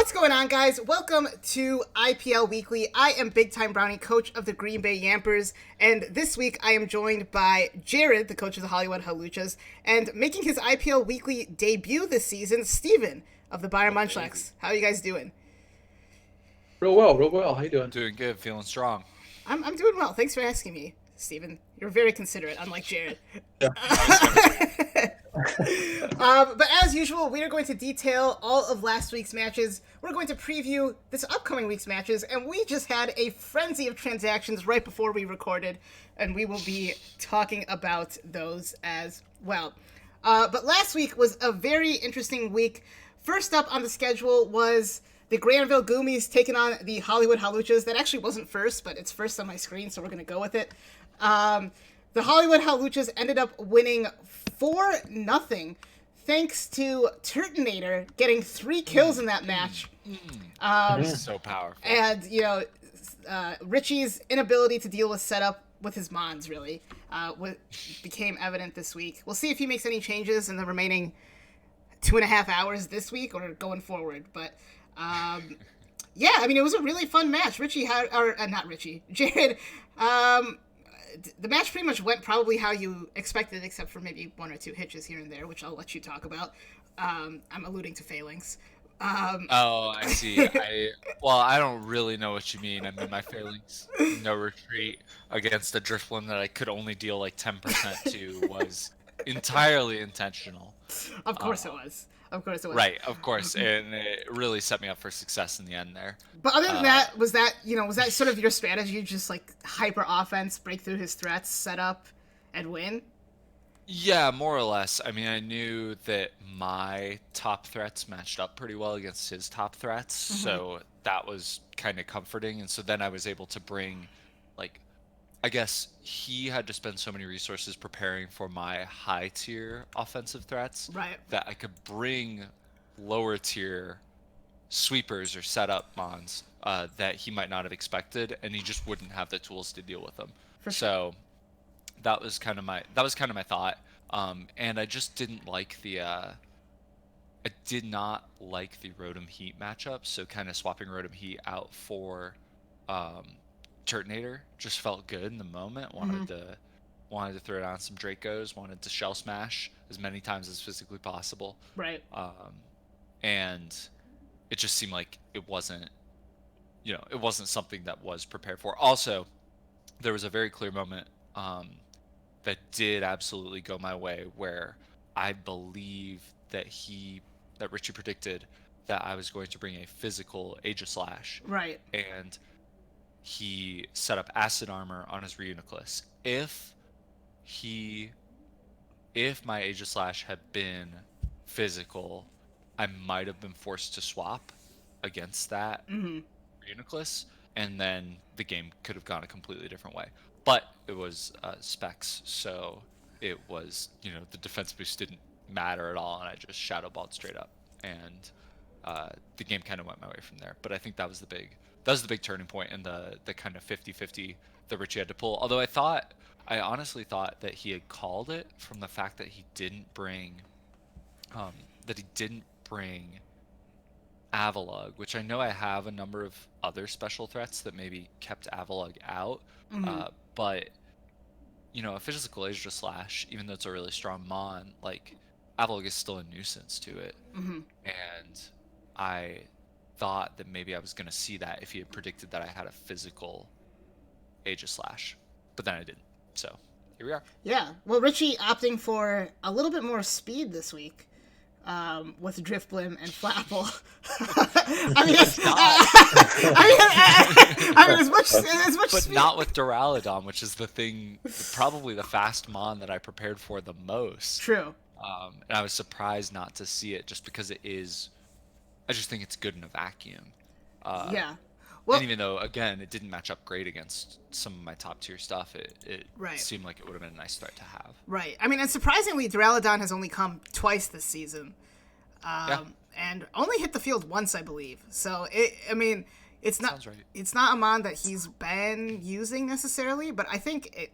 What's going on, guys? Welcome to IPL Weekly. I am Big Time Brownie, coach of the Green Bay Yampers, and this week I am joined by Jared, the coach of the Hollywood Haluchas, and making his IPL Weekly debut this season, Steven of the Bayern Munchlax. How are you guys doing? Real well. How you doing? Doing good, feeling strong. I'm doing well. Thanks for asking me, Steven. You're very considerate, unlike Jared. Yeah. But as usual, we are going to detail all of last week's matches. We're going to preview this upcoming week's matches, and we just had a frenzy of transactions right before we recorded, and we will be talking about those as well. But last week was a very interesting week. First up on the schedule was the Granville Goomies taking on the Hollywood Haluchas. That actually wasn't first, but it's first on my screen, so we're going to go with it. The Hollywood Haluchas ended up winning 4-0, thanks to Turtonator getting 3 kills in that match. This is so powerful. And, Richie's inability to deal with setup with his Mons, really, became evident this week. We'll see if he makes any changes in the remaining 2.5 hours this week or going forward. But, it was a really fun match. Jared, the match pretty much went probably how you expected, except for maybe 1 or 2 hitches here and there, which I'll let you talk about. I'm alluding to failings. I see. I don't really know what you mean. I mean, my failings, no retreat against a Drifblim that I could only deal like 10% to was entirely intentional. Of course it was. Right, of course, and it really set me up for success in the end there. But other than that, was that sort of your strategy, just like hyper offense, break through his threats, set up, and win? Yeah, more or less. I mean, I knew that my top threats matched up pretty well against his top threats, so that was kind of comforting. And so then I was able to bring, I guess he had to spend so many resources preparing for my high tier offensive threats, right, that I could bring lower tier sweepers or setup mons that he might not have expected, and he just wouldn't have the tools to deal with them. So that was kind of my thought. And I just didn't like I did not like the Rotom Heat matchup. So kind of swapping Rotom Heat out for Turtonator just felt good in the moment. Wanted to throw down some Dracos, wanted to shell smash as many times as physically possible. Right. And it just seemed like it wasn't something that was prepared for. Also, there was a very clear moment that did absolutely go my way, where I believe that Richie predicted that I was going to bring a physical Aegislash. Right. And he set up acid armor on his Reuniclus. If my Aegislash had been physical, I might have been forced to swap against that Reuniclus, and then the game could have gone a completely different way. But it was specs, so it was, the defense boost didn't matter at all, and I just shadow balled straight up, and the game kind of went my way from there. But I think that was the big turning point, and the kind of 50-50 that Richie had to pull. Although I honestly thought that he had called it from the fact that he didn't bring Avalug, which I know I have a number of other special threats that maybe kept Avalug out. But a physical Aegislash, even though it's a really strong mon, Avalug is still a nuisance to it. And I thought that maybe I was going to see that if he had predicted that I had a physical Aegislash, but then I didn't. So here we are. Yeah. Well, Richie opting for a little bit more speed this week. With Drifblim and Flapple. as much but speed. Not with Duraludon, which is the thing, probably the fast mon that I prepared for the most. True. And I was surprised not to see it, just because I just think it's good in a vacuum. Yeah. Well, and even though, again, it didn't match up great against some of my top tier stuff, it right. seemed like it would have been a nice threat to have. Right. I mean, and surprisingly, Duraludon has only come twice this season. And only hit the field once, I believe. So, it's not Sounds right. It's not a mon that he's been using necessarily, but I think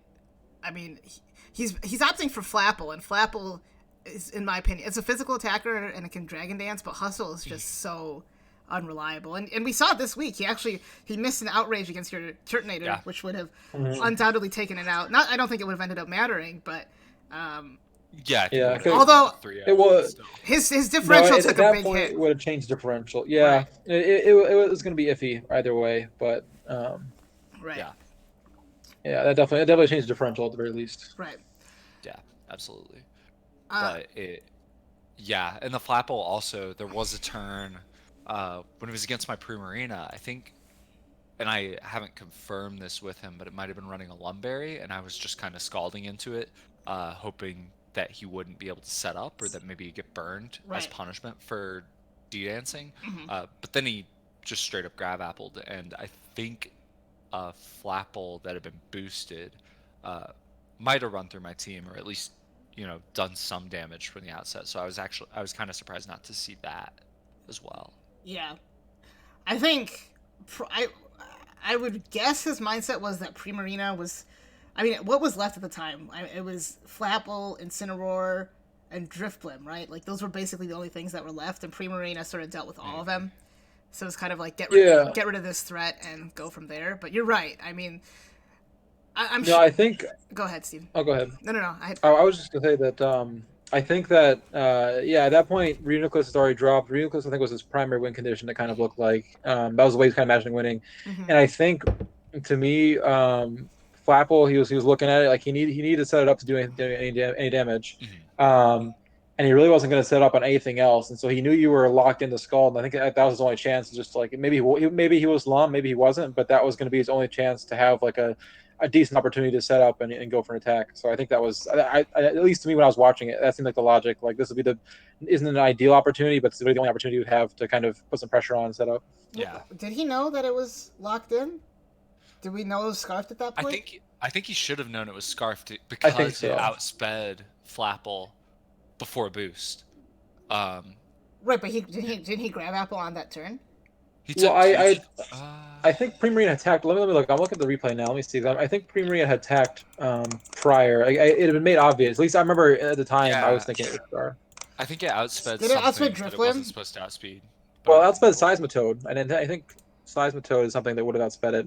he's opting for Flapple, and Flapple is, in my opinion, it's a physical attacker and it can Dragon Dance, but Hustle is just so unreliable. And we saw it this week. He missed an outrage against your Turtonator, which would have undoubtedly taken it out. I don't think it would have ended up mattering, but although it was his differential took a big point, hit. It would have changed differential. Yeah, right. It was going to be iffy either way, but right. Yeah, that definitely changed differential at the very least. Right. Yeah, absolutely. But and the Flapple also, there was a turn when it was against my Primarina, I think, and I haven't confirmed this with him, but it might have been running a Lumberry, and I was just kind of scalding into it, hoping that he wouldn't be able to set up, or that maybe he'd get burned as punishment for D-dancing. But then he just straight up grab appled, and I think a Flapple that had been boosted might have run through my team, or at least done some damage from the outset. So I was kind of surprised not to see that as well. Yeah, I think I would guess his mindset was that Primarina was, I mean, what was left at the time? It was Flapple, Incineroar, and Drifblim, right? Like those were basically the only things that were left, and Primarina sort of dealt with all of them. So it's kind of like get rid of this threat and go from there. But you're right. I mean, I'm sure. I think. Go ahead, Steven. Oh, go ahead. No. I was just gonna say that. I think that. At that point, Reuniclus had already dropped. Reuniclus, I think, was his primary win condition. It kind of looked like that was the way he was kind of imagining winning. And I think, to me, Flapple, he was looking at it like he needed to set it up to do any damage. And he really wasn't going to set up on anything else, and so he knew you were locked into Scald. And I think that was his only chance. Just like maybe he was Lum, maybe he wasn't, but that was going to be his only chance to have like a decent opportunity to set up and go for an attack. So I think that was, at least to me when I was watching it, that seemed like the logic. Like this would be isn't an ideal opportunity, but it's really the only opportunity you have to kind of put some pressure on and set up. Yeah. Did he know that it was locked in? Did we know it was scarfed at that point? I think he should have known it was scarfed because it outsped Flapple before boost. Right, but didn't he grab Apple on that turn? I think Primarina had tacked. Let me look. I'm looking at the replay now. Let me see. I think Primarina had tacked prior. It had been made obvious. At least I remember at the time I was thinking it was Scar. I think it outsped Did it outsped that it wasn't supposed to outspeed. Well, it outsped Seismitoad, and I think Seismitoad is something that would have outsped it.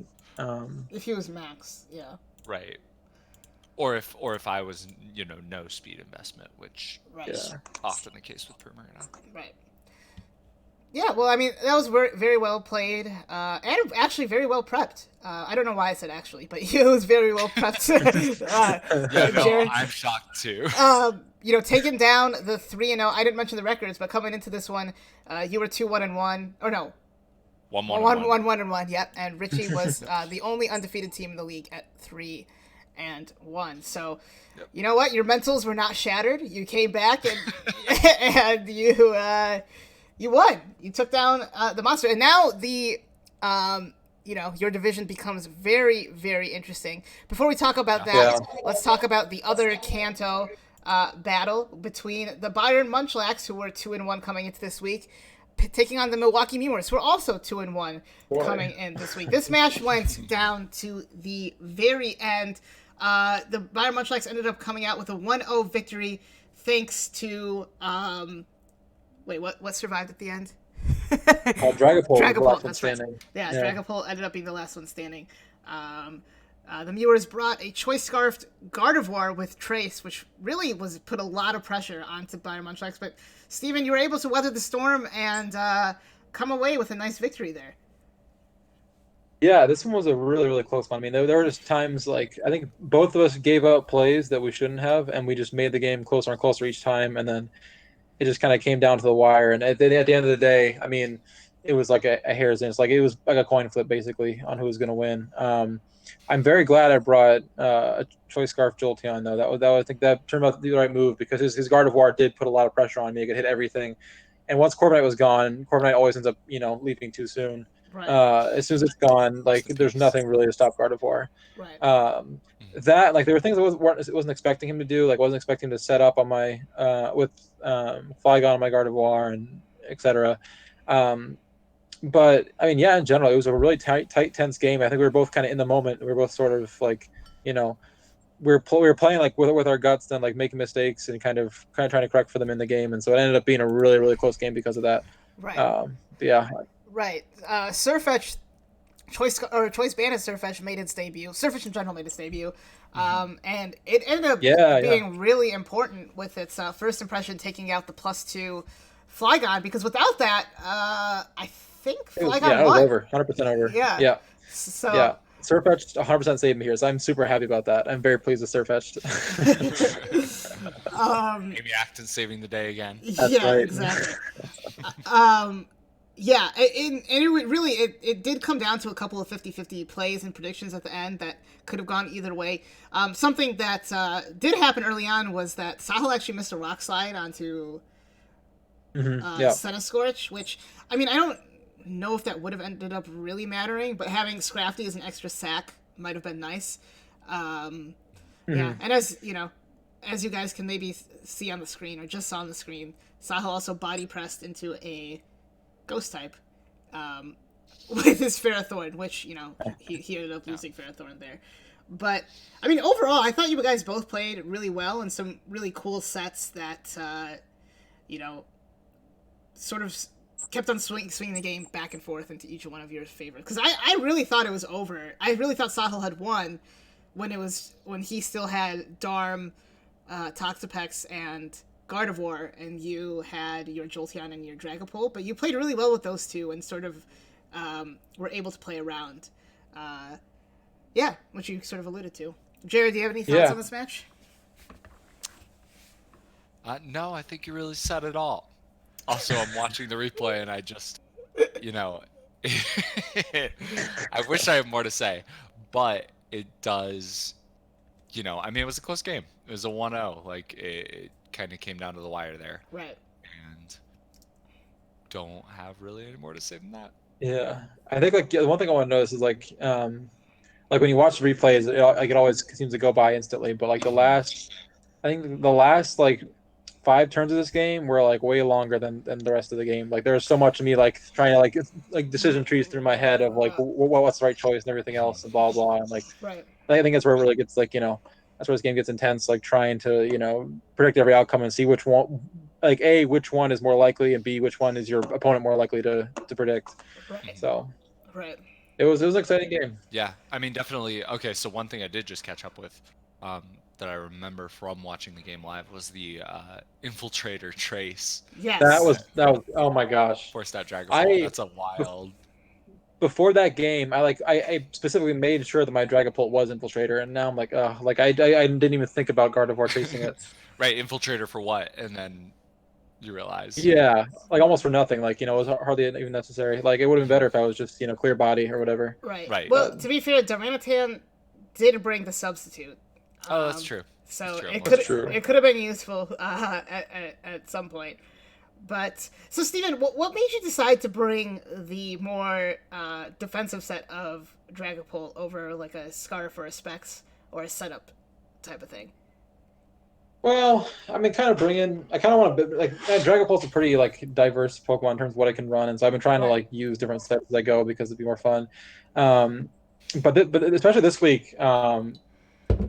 If he was max, yeah. Right. Or if I was, no speed investment, which is often the case with Primarina. Right. Yeah, well, I mean, that was very well played, and actually very well prepped. I don't know why I said actually, but it was very well prepped. I'm shocked too. Taking down the 3-0. I didn't mention the records, but coming into this one, you were 2-1-1, or no, 1-1-1. Yep, and Richie was the only undefeated team in the league at 3-1. So, You know what? Your mentals were not shattered. You came back and you won. You took down the monster, and now your division becomes very, very interesting. Before we talk about that, let's talk about the other Kanto battle between the Byron Munchlax, who were 2-1 coming into this week, taking on the Milwaukee Mewers, who are also 2-1 coming in this week. This match went down to the very end. The Byron Munchlax ended up coming out with a 1-0 victory, thanks to what survived at the end? Dragapult. That's right. Yeah, Dragapult ended up being the last one standing. The Mewers brought a choice scarfed Gardevoir with Trace, which really put a lot of pressure onto Byron Munchlax. But Steven, you were able to weather the storm and come away with a nice victory there. Yeah, this one was a really, really close one. I mean, there were just times like I think both of us gave up plays that we shouldn't have, and we just made the game closer and closer each time, and then it just kind of came down to the wire. And at the end of the day, I mean, it was like a hair's inch. Like it was like a coin flip basically on who was going to win. I'm very glad I brought a choice scarf Jolteon though. I think that turned out to be the right move because his Gardevoir did put a lot of pressure on me. It could hit everything, and once Corviknight was gone, Corviknight always ends up leaping too soon. Right. As soon as it's gone, like there's nothing really to stop Gardevoir. Right. That there were things I wasn't expecting him to do. Like wasn't expecting him to set up on my with Flygon on my Gardevoir and etc. But I mean, yeah, in general, it was a really tight, tense game. I think we were both kind of in the moment. We were both sort of like, we were playing like with our guts, then like making mistakes and kind of trying to correct for them in the game. And so it ended up being a really, really close game because of that. Right. Yeah. Right. Surfetch, Choice Bandit Surfetch made its debut. Surfetch in general made its debut. And it ended up being really important with its first impression, taking out the +2 Flygon, because without that, I think Flygon it was won. over. 100% over. Yeah. Yeah. So yeah. Surfetched 100% saved me here, so I'm super happy about that. I'm very pleased with Surfetched. Amy Acton saving the day again. That's right. Exactly. Yeah, and it did come down to a couple of 50-50 plays and predictions at the end that could have gone either way. Something that did happen early on was that Sahil actually missed a rock slide onto Scorch, which, I mean, I don't know if that would have ended up really mattering, but having Scrafty as an extra sack might have been nice. Yeah, and as you guys can maybe see on the screen, or just saw on the screen, Sahil also body pressed into a Ghost type with his Ferrothorn, which, he ended up losing Ferrothorn there. But, I mean, overall, I thought you guys both played really well in some really cool sets that, sort of kept on swinging the game back and forth into each one of your favorites. Because I really thought it was over. I really thought Sahil had won when he still had Darm, Toxapex, and Gardevoir, and you had your Jolteon and your Dragapult, but you played really well with those two and sort of were able to play around. Which you sort of alluded to. Jared, do you have any thoughts on this match? No, I think you really said it all. Also, I'm watching the replay and I just, I wish I had more to say, but it does, I mean, it was a close game. It was a 1-0. Like, it kind of came down to the wire there. Right. And don't have really any more to say than that. Yeah. I think, the one thing I want to notice is, when you watch the replays, it always seems to go by instantly, but, the last 5 turns of this game were way longer than the rest of the game. There was so much of me trying to decision trees through my head of what's the right choice and everything else and blah blah. And right. I think that's where it really gets that's where this game gets intense. Trying to predict every outcome and see which one, A, which one is more likely, and B, which one is your opponent more likely to predict. Right. So right. It was an exciting game. Yeah, I mean, definitely. Okay, so one thing I did just catch up with. That I remember from watching the game live was the Infiltrator Trace. Yes. That was oh my gosh. Forced out Dragapult. That's a wild. Before that game, I specifically made sure that my Dragapult was Infiltrator, and now I'm I didn't even think about Gardevoir chasing it. Right, Infiltrator for what? And then you realize. Yeah, almost for nothing. It was hardly even necessary. It would have been better if I was just clear body or whatever. Right. Right. Well, to be fair, Darmanitan did bring the substitute. Oh, that's true. So that's true. It could have been useful at some point. But so, Steven, what made you decide to bring the more defensive set of Dragapult over a Scarf or a Specs or a setup type of thing? Well, I mean, I kind of want to Dragapult's a pretty diverse Pokemon in terms of what it can run, and so I've been trying to use different sets as I go because it'd be more fun. But especially this week.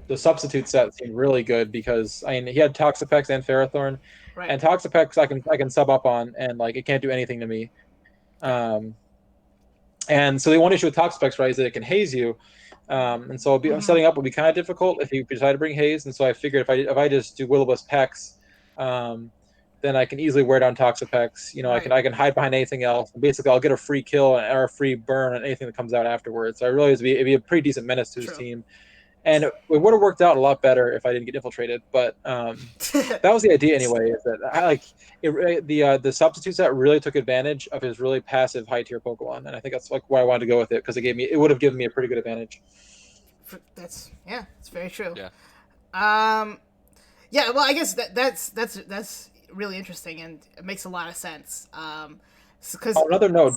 The substitute set seemed really good because he had Toxapex and Ferrothorn, right. And Toxapex I can sub up on, and it can't do anything to me. And so the one issue with Toxapex, right, is that it can haze you, and so setting up would be kind of difficult if you decide to bring haze. And so I figured if I just do Will-O-Wisp Pex, then I can easily wear down Toxapex. Right. I can hide behind anything else. Basically, I'll get a free kill or a free burn on anything that comes out afterwards. So I realized it'd be a pretty decent menace to his team. And it would have worked out a lot better if I didn't get infiltrated. But that was the idea anyway. Is that the substitute set really took advantage of his really passive high tier Pokemon, and I think that's why I wanted to go with it because it would have given me a pretty good advantage. That's very true. Yeah. Yeah. Well, I guess that's really interesting and it makes a lot of sense. Because another note.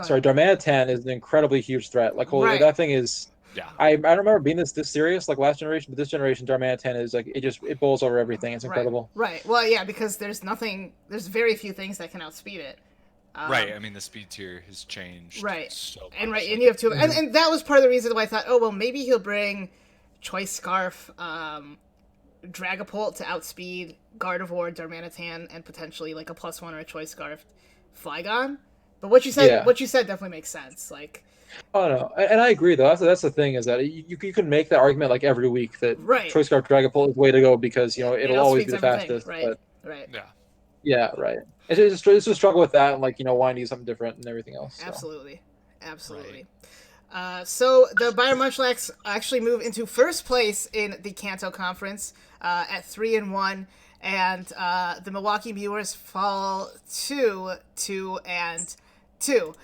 Sorry, Darmanitan is an incredibly huge threat. That thing is. Yeah. I don't remember being this serious last generation, but this generation Darmanitan is it bowls over everything. It's incredible. Right. Well, yeah, because there's very few things that can outspeed it. Right. I mean, the speed tier has changed. Right. So much. And you have two, and that was part of the reason why I thought, oh well, maybe he'll bring Choice Scarf, Dragapult to outspeed Gardevoir, Darmanitan, and potentially a +1 or a Choice Scarf Flygon. But what you said, Yeah. definitely makes sense. Like, Oh no, and I agree though. That's the thing is that you can make that argument like every week that right, Choice Scarf Dragapult is the way to go because it it'll always be outspeeds the everything. fastest. Right, But right. yeah, right. It's just a struggle with that and like wanting to do something different and everything else. So. Absolutely. So the Bayern Munchlax actually move into first place in the Kanto Conference at 3-1, and the Milwaukee Brewers fall to 2-2.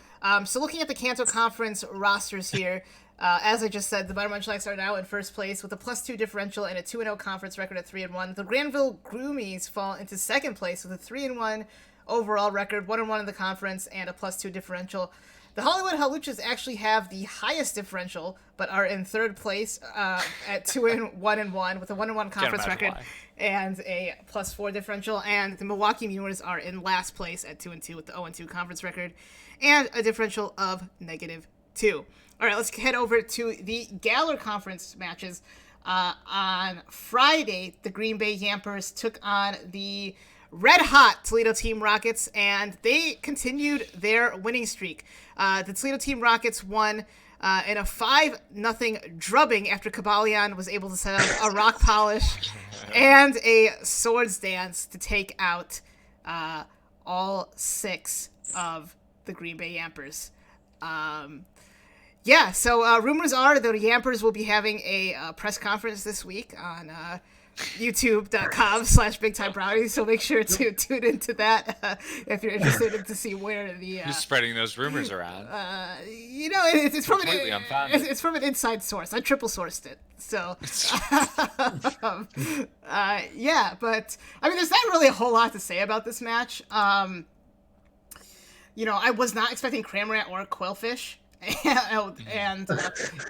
So looking at the Kanto Conference rosters here, as I just said, the Bayern Munchlax are now in first place with a +2 differential and a 2-0 conference record at 3-1. The Granville Groomies fall into second place with a 3-1 overall record, 1-1 in the conference, and a +2 differential. The Hollywood Haluchas actually have the highest differential, but are in third place at 2-1 with a 1-1 conference record and a +4 differential. And the Milwaukee Brewers are in last place at 2-2 with the 0-2 conference record and a differential of -2. All right, let's head over to the Galler Conference matches. On Friday, the Green Bay Yampers took on the red-hot Toledo Team Rockets, and they continued their winning streak. The Toledo Team Rockets won in a 5-0 drubbing after Kabalion was able to set up a rock polish and a swords dance to take out all 6 of the Green Bay Yampers. So rumors are that the Yampers will be having a press conference this week on youtube.com/bigtimebrownies, so make sure to tune into that if you're interested to see where the Who's spreading those rumors around? It's from it's from an inside source. I triple sourced it, so but I mean there's not really a whole lot to say about this match. I was not expecting Cramorant or Quillfish, and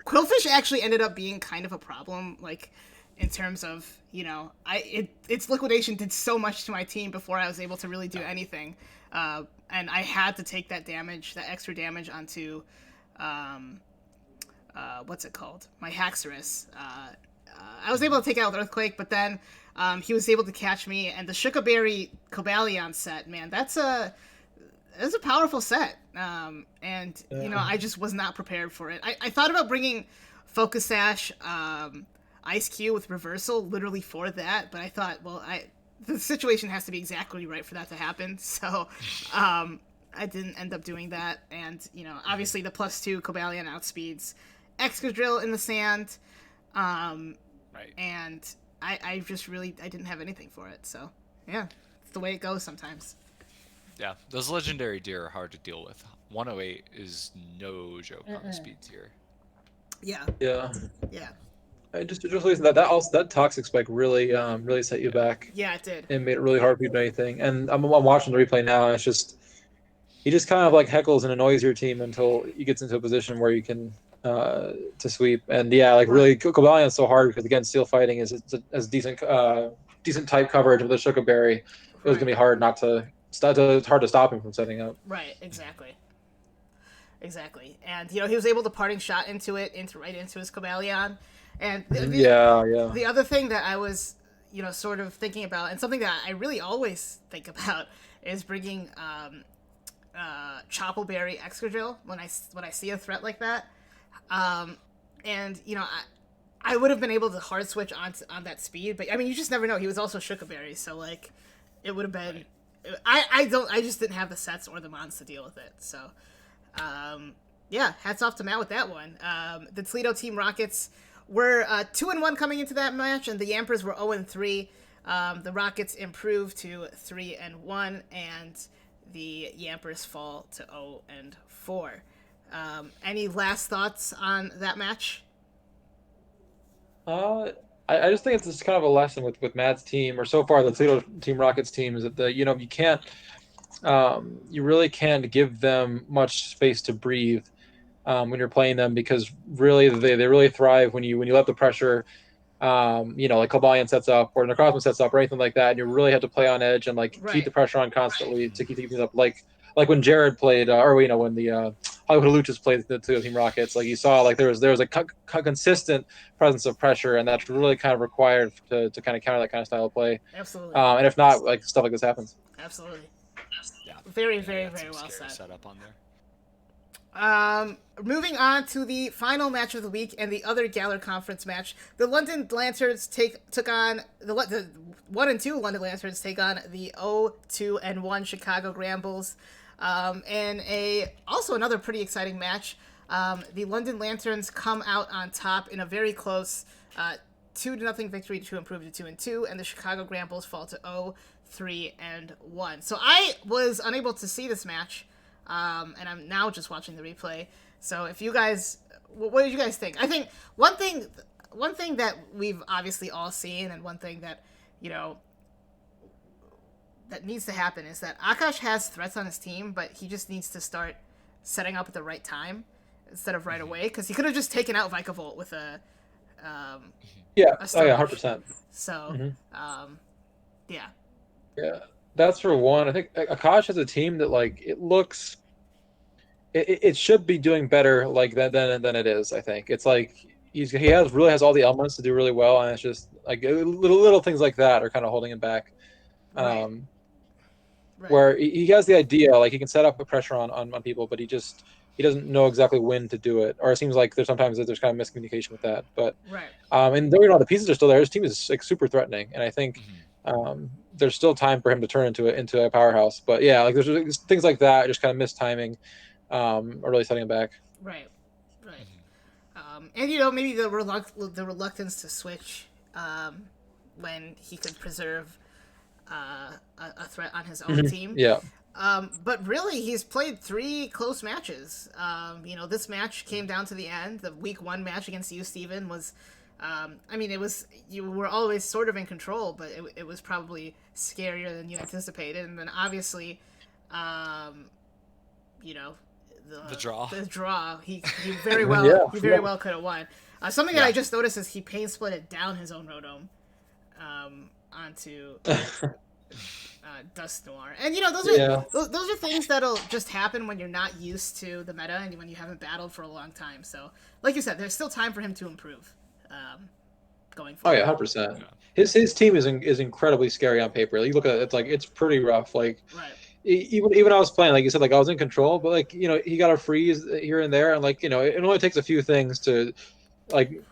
Quillfish actually ended up being kind of a problem, like in terms of, its liquidation did so much to my team before I was able to really do anything. And I had to take that extra damage onto, what's it called? My Haxorus. I was able to take out the Earthquake, but then he was able to catch me, and the Shukaberry Cobalion set, man, that's a powerful set. I just was not prepared for it. I thought about bringing Focus Sash, Ice Cube with reversal literally for that, but I thought, the situation has to be exactly right for that to happen, so I didn't end up doing that. And obviously the +2 Cobalion outspeeds Excadrill in the sand, right, and I didn't have anything for it, so yeah, it's the way it goes sometimes. Yeah, those legendary deer are hard to deal with. 108 is no joke on the speed tier. Yeah. I just listen that toxic spike really set you back. Yeah, it did. It made it really hard for you to do anything. And I'm watching the replay now, and it's just he just kind of like heckles and annoys your team until he gets into a position where you can to sweep. And really Cobalion's so hard because again, steel fighting is decent type coverage with the Shukaberry. It was gonna be hard not to. It's hard to stop him from setting up. Right, exactly. And he was able to parting shot right into his Cobalion. And the other thing that I was, sort of thinking about, and something that I really always think about, is bringing Choppleberry Excadrill when I see a threat like that. I would have been able to hard switch on that speed, but I mean you just never know. He was also Shukaberry, so like it would have been. Right. I just didn't have the sets or the mons to deal with it. So, hats off to Matt with that one. The Toledo Team Rockets were 2-1 coming into that match, and the Yampers were 0-3. The Rockets improved to 3-1, and the Yampers fall to 0-4. Any last thoughts on that match? I just think it's just kind of a lesson with Matt's team, or so far the Toledo Team Rockets team, is that you can't, you really can't give them much space to breathe when you're playing them, because really they really thrive when you let the pressure, like Cobalion sets up or Necrozma sets up or anything like that, and you really have to play on edge and keep the pressure on constantly to keep things up. Like when Jared played, when the Hollywood Luchas played the Toledo Team Rockets, like you saw, there was a consistent presence of pressure, and that's really kind of required to kind of counter that kind of style of play. Absolutely. And if not, stuff like this happens. Absolutely. Yeah, Very, Yeah, very, got very some well scary said. setup on there. Moving on to the final match of the week and the other Galler Conference match, the London Lanterns took on the 1 and 2 London Lanterns take on the 0-2 and 1 Chicago Grambles, and also another pretty exciting match. The London Lanterns come out on top in a very close 2-0 victory to improve to 2 and 2, and the Chicago Grambles fall to 0-3 and 1. So I was unable to see this match. And I'm now just watching the replay. So if you guys, what did you guys think? I think one thing that we've obviously all seen, and one thing that, that needs to happen is that Akash has threats on his team, but he just needs to start setting up at the right time instead of right away, because he could have just taken out Vikavolt with a Oh a yeah, 100%. So yeah. Yeah, that's for one. I think Akash has a team that like it looks. It should be doing better like that than it is. I think it's like he really has all the elements to do really well, and it's just like little things like that are kind of holding him back. Right. Where he has the idea, like he can set up a pressure on people, but he doesn't know exactly when to do it, or it seems like there's sometimes that there's kind of miscommunication with that. But Right. and though the pieces are still there, his team is like super threatening, and I think there's still time for him to turn into a powerhouse. But yeah, like there's things like that, just kind of missed timing, are really setting him back. Right. And maybe the reluctance to switch when he could preserve a threat on his own team. Yeah. But really, he's played 3 close matches. This match came down to the end. The week 1 match against you, Steven, was, you were always sort of in control, but it was probably scarier than you anticipated. And then obviously, the draw. He very well well could have won. Something that I just noticed is he pain split it down his own Rodome onto Dust Noir, and those are things that'll just happen when you're not used to the meta and when you haven't battled for a long time. So, like you said, there's still time for him to improve going forward. Oh yeah, 100%. His team is incredibly scary on paper. Like, you look at it, it's pretty rough. Like even I was playing, like you said, like I was in control, but like he got a freeze here and there, and like it only takes a few things to like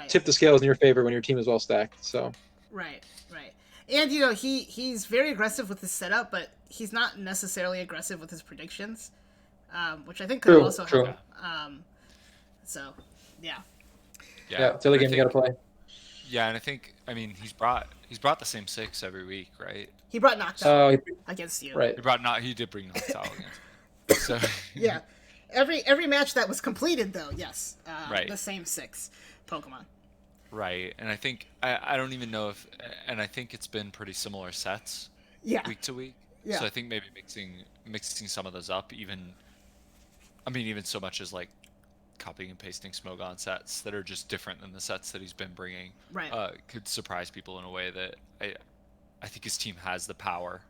tip the scales in your favor when your team is well stacked. So right. And he's very aggressive with his setup, but he's not necessarily aggressive with his predictions, which I think could also help. So yeah. It's the other game you gotta play. Yeah, and I think he's brought the same 6 every week, right? He brought Noctowl against you. Right. He did bring Noctowl against. So yeah, every match that was completed though, yes, right. The same 6 Pokemon. Right, and I think I don't even know if, and I think it's been pretty similar sets, week to week. Yeah. So I think maybe mixing some of those up, even so much as like copying and pasting Smogon sets that are just different than the sets that he's been bringing, could surprise people in a way that I think his team has the power,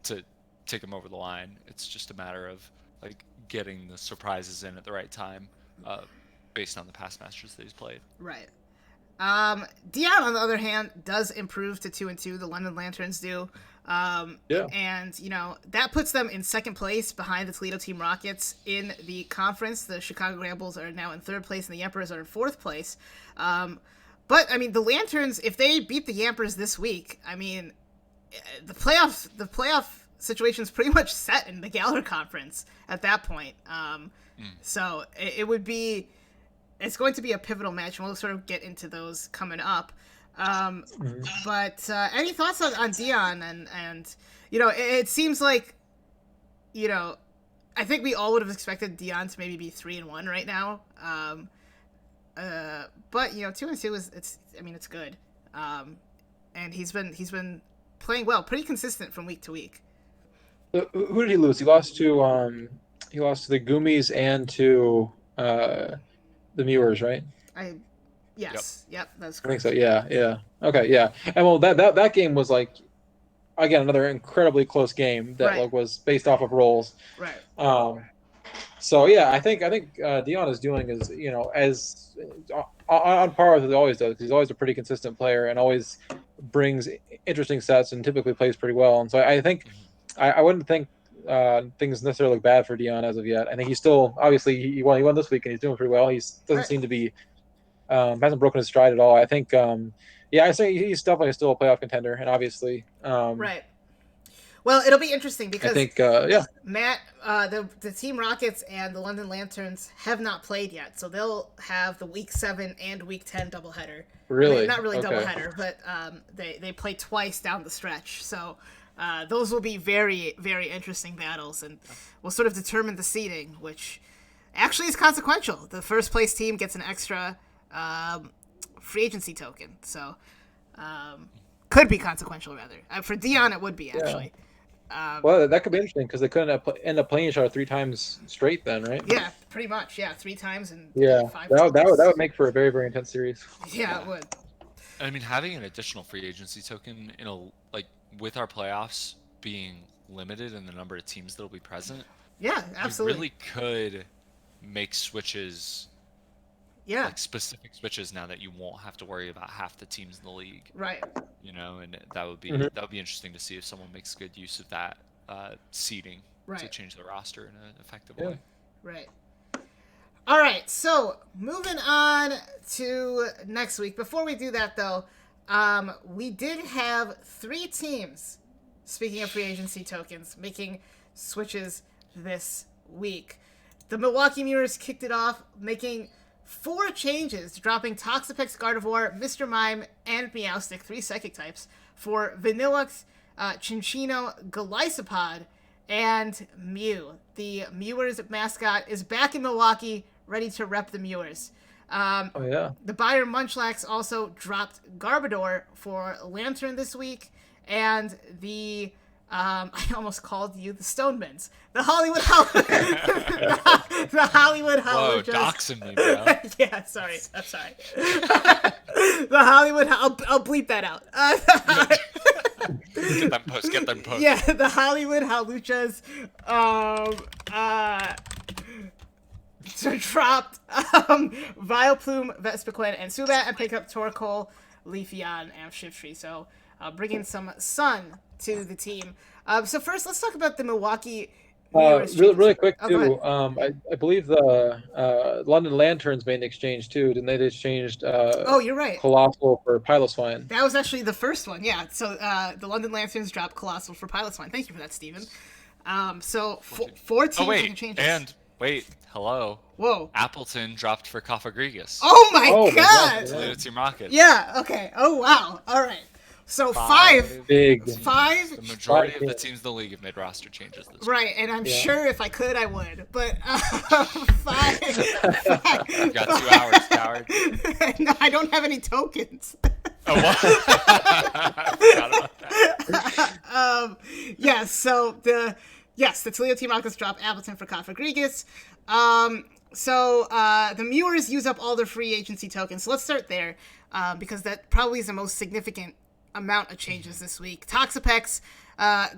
to take him over the line. It's just a matter of like getting the surprises in at the right time, based on the past matches that he's played. Right. Dion, on the other hand, does improve to 2 and 2. The London Lanterns do. And that puts them in second place behind the Toledo Team Rockets in the conference. The Chicago Grambles are now in 3rd place, and the Yampers are in 4th place. But the Lanterns, if they beat the Yampers this week, the playoff situation is pretty much set in the Galler Conference at that point. So it's going to be a pivotal match, and we'll sort of get into those coming up. But any thoughts on Dion? And it seems like, I think we all would have expected Dion to maybe be 3 and 1 right now. But 2 and 2 it's good. And he's been playing well, pretty consistent from week to week. Who did he lose? He lost to the Goomies and to the Mewers, right? Yes. Yep, that's correct. I think so. Yeah. Okay, yeah. And well, that game was like, again, another incredibly close game that like was based off of rolls. Right. So yeah, I think Dion is doing as on par with what he always does. He's always a pretty consistent player and always brings interesting sets and typically plays pretty well. And so I think I wouldn't think things necessarily look bad for Dion as of yet. I think he's still obviously he won this week and he's doing pretty well. He doesn't Right. seem to be hasn't broken his stride at all. I think yeah, I say he's definitely still a playoff contender, and obviously Right. Well, it'll be interesting I because think yeah. Matt, the Team Rockets and the London Lanterns have not played yet, so they'll have the Week 7 and Week 10 doubleheader. Really? I mean, not really Okay. doubleheader, but they play twice down the stretch. So those will be very, very interesting battles, and will sort of determine the seeding, which actually is consequential. The first place team gets an extra free agency token, so could be consequential rather. For Dion, it would be actually. Well, that could be interesting because they couldn't end up playing each other 3 times straight then, right? Yeah, pretty much. Yeah, 3 times in Yeah, 5 that would make for a very, very intense series. Yeah, it would. I mean, having an additional free agency token in a like with our playoffs being limited in the number of teams that'll be present, Yeah, absolutely. you really could make switches, Yeah, like specific switches now that you won't have to worry about half the teams in the league. right. You know, and that would be interesting to see if someone makes good use of that seeding to Right. change the roster in an effective Yeah. way. Right. All right, so moving on to next week. Before we do that, though, we did have 3 teams, speaking of free agency tokens, making switches this week. The Milwaukee Mirrors kicked it off, making 4 changes, dropping Toxapex, Gardevoir, Mr. Mime, and Meowstic, 3 psychic types, for Vanillux, Chinchino, Golisopod, and Mew. The Mewers mascot is back in Milwaukee, ready to rep the Mewers. Oh yeah. The Bayer Munchlax also dropped Garbodor for Lantern this week, and the I almost called you the Stonemans. The Hollywood the Hollywood Whoa, Howlers. doxing me, bro. Yeah, sorry. I'm sorry. The Hollywood. I'll bleep that out. Get them posts. Yeah, the Hollywood Haluchas dropped Vileplume, Vespiquen, and Subat, and pick up Torkoal, Leafeon, and Shiftry. So bringing some sun to the team. So first, let's talk about the Milwaukee Mirrors really quick Oh, go too. ahead. I believe the London Lanterns made an exchange too, didn't they? They exchanged Oh, you're right. Colossal for Piloswine. That was actually the first one, yeah. So the London Lanterns dropped Colossal for Piloswine. Thank you for that, Steven. So 4 teams making changes. And wait, hello. Whoa. Appleton dropped for Kofagrigus. Oh my my god! God. It's Team Rocket. Yeah, okay. Oh wow. Alright. So 5. Big. 5. The majority of the teams in the league have made roster changes this week. Right, and I'm sure if I could, I would. But 5. You've got 2 hours, coward. No, I don't have any tokens. Oh, what? Forgot about that. Yeah, so the Toledo Team Rockets drop Appleton for Kofagrigus. So the Mewers use up all their free agency tokens. So let's start there, because that probably is the most significant amount of changes this week. Toxapex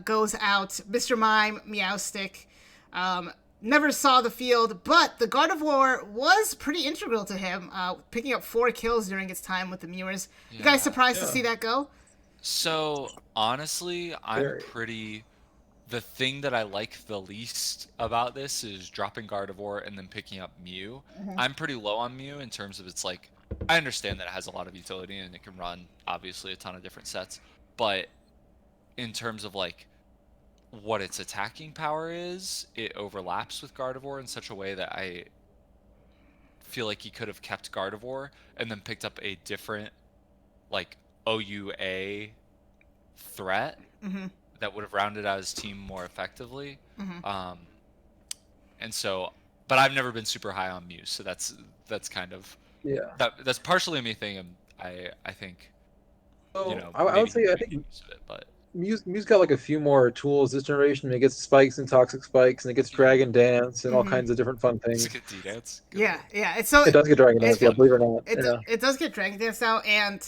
goes out. Mr. Mime, Meowstic, never saw the field, but the Gardevoir was pretty integral to him, picking up 4 kills during its time with the Mewers. You guys surprised to see that go? So, honestly, I'm Very. pretty... The thing that I like the least about this is dropping Gardevoir and then picking up Mew. I'm pretty low on Mew in terms of it's like... I understand that it has a lot of utility and it can run, obviously, a ton of different sets. But in terms of, like, what its attacking power is, it overlaps with Gardevoir in such a way that I feel like he could have kept Gardevoir and then picked up a different, like, OUA threat that would have rounded out his team more effectively. And so, but I've never been super high on Mew, so that's kind of that's partially me thing. I think So I would say I think use of it, but Mew's got like a few more tools this generation. It gets spikes and toxic spikes, and it gets Dragon Dance and all kinds of different fun things. it's a good D-Dance. Yeah. It's so It does get Dragon Dance, yeah, believe it or not. It does get Dragon Dance now, and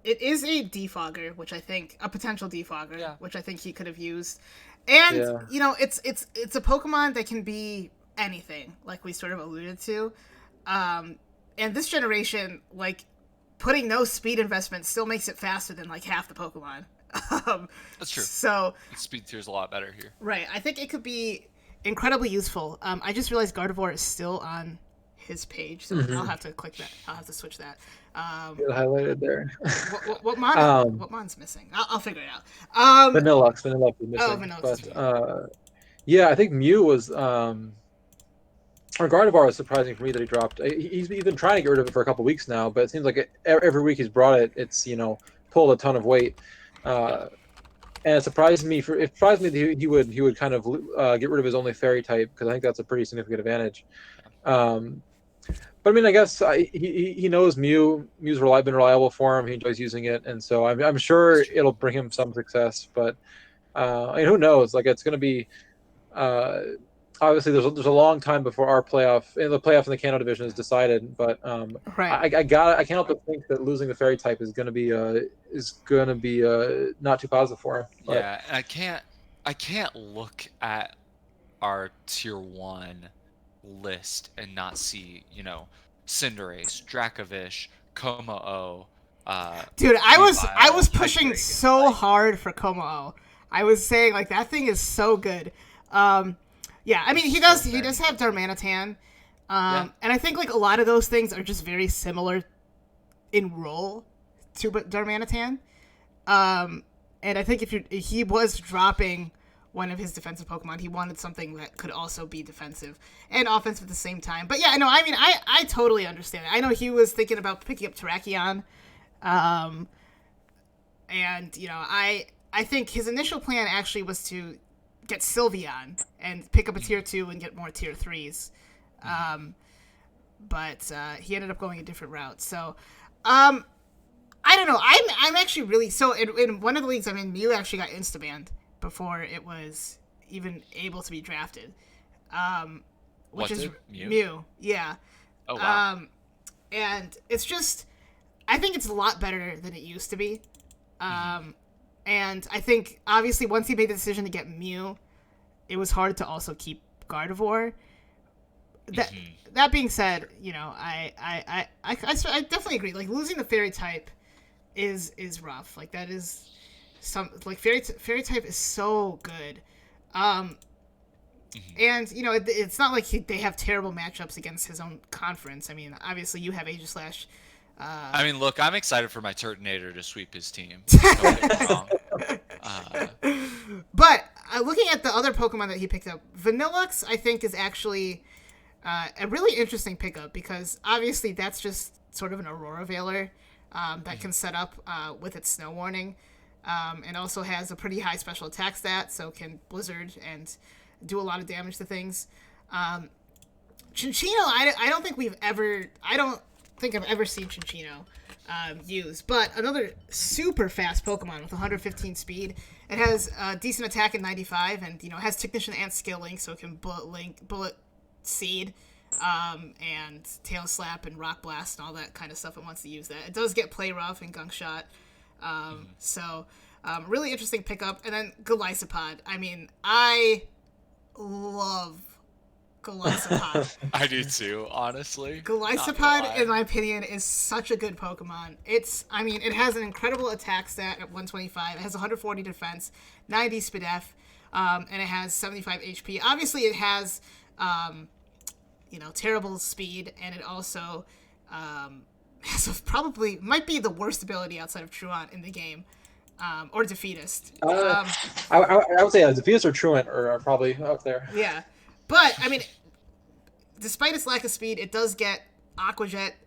it is a defogger, which I think a potential defogger, which I think he could have used. And you know, it's a Pokemon that can be anything, like we sort of alluded to. And this generation, like, putting no speed investment still makes it faster than like half the Pokemon. That's true. So Speed tier is a lot better here. right, I think it could be incredibly useful. I just realized Gardevoir is still on his page, so I'll have to click that. I'll have to switch that. Highlighted there. What mon's missing? I'll figure it out. Vanillux is missing. Oh, Vanillux is but yeah, I think Mew was or Gardevoir was surprising for me that he dropped. He's been trying to get rid of it for a couple weeks now, but it seems like every week he's brought it, it's pulled a ton of weight. And it surprised me that he would kind of get rid of his only fairy type, because I think that's a pretty significant advantage. But I mean, I guess he knows Mew's been reliable for him. He enjoys using it, and so I'm sure it'll bring him some success. But who knows? Like, it's going to be obviously there's a long time before the playoff in the Kanto division is decided. But right. I can't help but think that losing the fairy type is going to be not too positive for him. But, yeah, and I can't look at our tier 1 list and not see, Cinderace, Dracovish, Como-O. Dude, I was Weavile, pushing Hydreigon, so hard for Como-O. I was saying, like, that thing is so good. Yeah, I mean, he does have Darmanitan. And I think, like, a lot of those things are just very similar in role to Darmanitan. And I think if he was dropping one of his defensive Pokemon, he wanted something that could also be defensive and offensive at the same time. But yeah, no, I mean, I totally understand it. I know he was thinking about picking up Terrakion. And, I think his initial plan actually was to get Sylveon and pick up a tier 2 and get more tier 3s. But he ended up going a different route. So, I don't know. I'm actually really... So, in one of the leagues I'm in, Mew actually got instabanned before it was even able to be drafted. Which is Mew? Yeah. Oh, wow. And it's just... I think it's a lot better than it used to be. And I think, obviously, once he made the decision to get Mew, it was hard to also keep Gardevoir. That being said, I definitely agree. Like, losing the fairy type is rough. Like, that is fairy type is so good. And it's not like they have terrible matchups against his own conference. I mean, obviously you have Aegislash. I mean, look, I'm excited for my Turtonator to sweep his team. Don't get me wrong. But looking at the other Pokemon that he picked up, Vanillux, I think, is actually a really interesting pickup, because obviously that's just sort of an Aurora Veiler that can set up with its Snow Warning, and also has a pretty high special attack stat, so can Blizzard and do a lot of damage to things. Cinccino, I don't think I've ever seen Cinccino used, but another super fast Pokemon with 115 speed. It has decent attack in 95, and has Technician and Skill Link, so it can Bullet Seed, and Tail Slap and Rock Blast and all that kind of stuff. It wants to use that. It does get Play Rough and Gunk Shot, so really interesting pickup. And then Golisopod. I mean, I love Golisopod. I do too, honestly. Golisopod, in my opinion, is such a good Pokemon. It has an incredible attack stat at 125. It has 140 defense, 90 speed F, and it has 75 HP. Obviously, it has, terrible speed, and it also might be the worst ability outside of Truant in the game, or Defeatist. I would say Defeatist or Truant are probably up there. Yeah. But, I mean, despite its lack of speed, it does get Aqua Jet,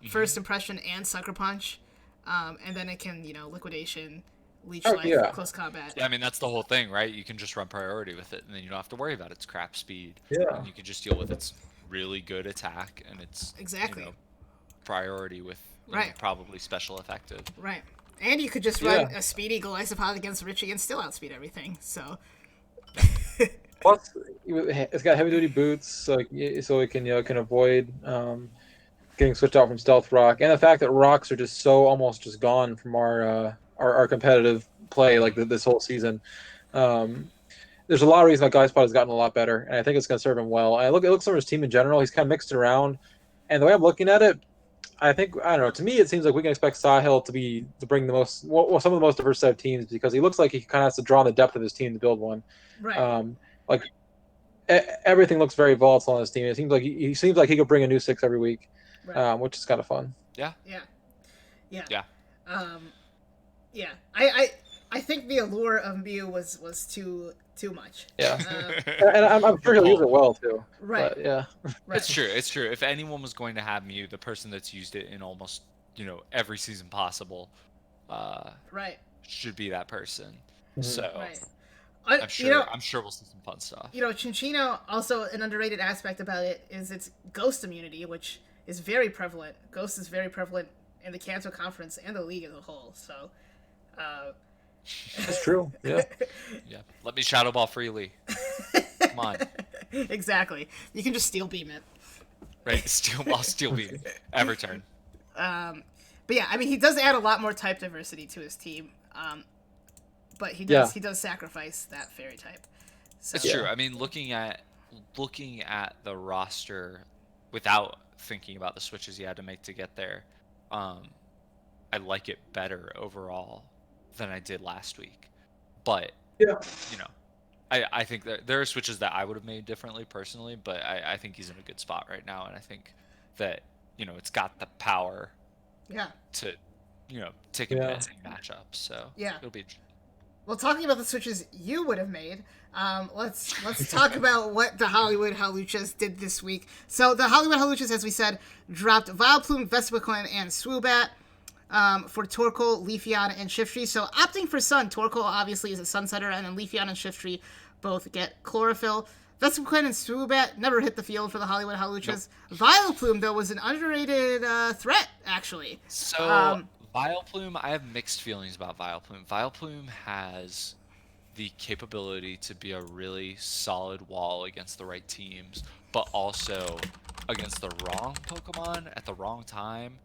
First Impression, and Sucker Punch. And then it can, Liquidation, Leech Life, Close Combat. Yeah, I mean, that's the whole thing, right? You can just run priority with it, and then you don't have to worry about its crap speed. Yeah. And you can just deal with its really good attack and its priority with probably special effective. Right. And you could just run a speedy Golisopod against Richie and still outspeed everything, so... Plus, it's got heavy-duty boots, so it can avoid getting switched out from Stealth Rock, and the fact that rocks are just almost gone from our competitive play, like this whole season. There's a lot of reasons why Golisopod has gotten a lot better, and I think it's going to serve him well. And it looks over his team in general. He's kind of mixed it around, and the way I'm looking at it, I think I don't know. To me, it seems like we can expect Sahil to bring the most, some of the most diverse set of teams because he looks like he kind of has to draw on the depth of his team to build one. Right. Like everything looks very volatile on his team. It seems like he seems like he could bring a new six every week, Right. which is kind of fun. Yeah. Yeah. Yeah. Yeah. Yeah. I think the allure of Mew was too much. Yeah. And I'm sure he'll use it well too. Right. But, yeah. Right. It's true. It's true. If anyone was going to have Mew, the person that's used it in almost every season possible, right, should be that person. Mhm. So right. I'm sure we'll see some fun stuff. Chinchino, also an underrated aspect about it is its ghost immunity, which is very prevalent. Ghost is very prevalent in the Kanto Conference and the league as a whole. So, That's true. Yeah. Yeah. Let me Shadow Ball freely. Come on. Exactly. You can just steel beam it. Right. Steel Beam. Ever turn. But yeah, I mean, he does add a lot more type diversity to his team. But he does sacrifice that fairy type. So. It's true. I mean, looking at the roster without thinking about the switches he had to make to get there, I like it better overall than I did last week. But I think that there are switches that I would have made differently personally, but I think he's in a good spot right now, and I think that it's got the power to take advantage of matchups. So it'll be interesting. Well, talking about the switches you would have made, let's talk about what the Hollywood Haluchas did this week. So the Hollywood Haluchas, as we said, dropped Vileplume, Vespiquen, and Swoobat for Torkoal, Leafeon, and Shiftry. So opting for Sun, Torkoal obviously is a Sunsetter, and then Leafeon and Shiftry both get Chlorophyll. Vespiquen and Swoobat never hit the field for the Hollywood Haluchas. Nope. Vileplume, though, was an underrated threat, actually. So... Vileplume, I have mixed feelings about Vileplume. Vileplume has the capability to be a really solid wall against the right teams, but also against the wrong Pokemon at the wrong time.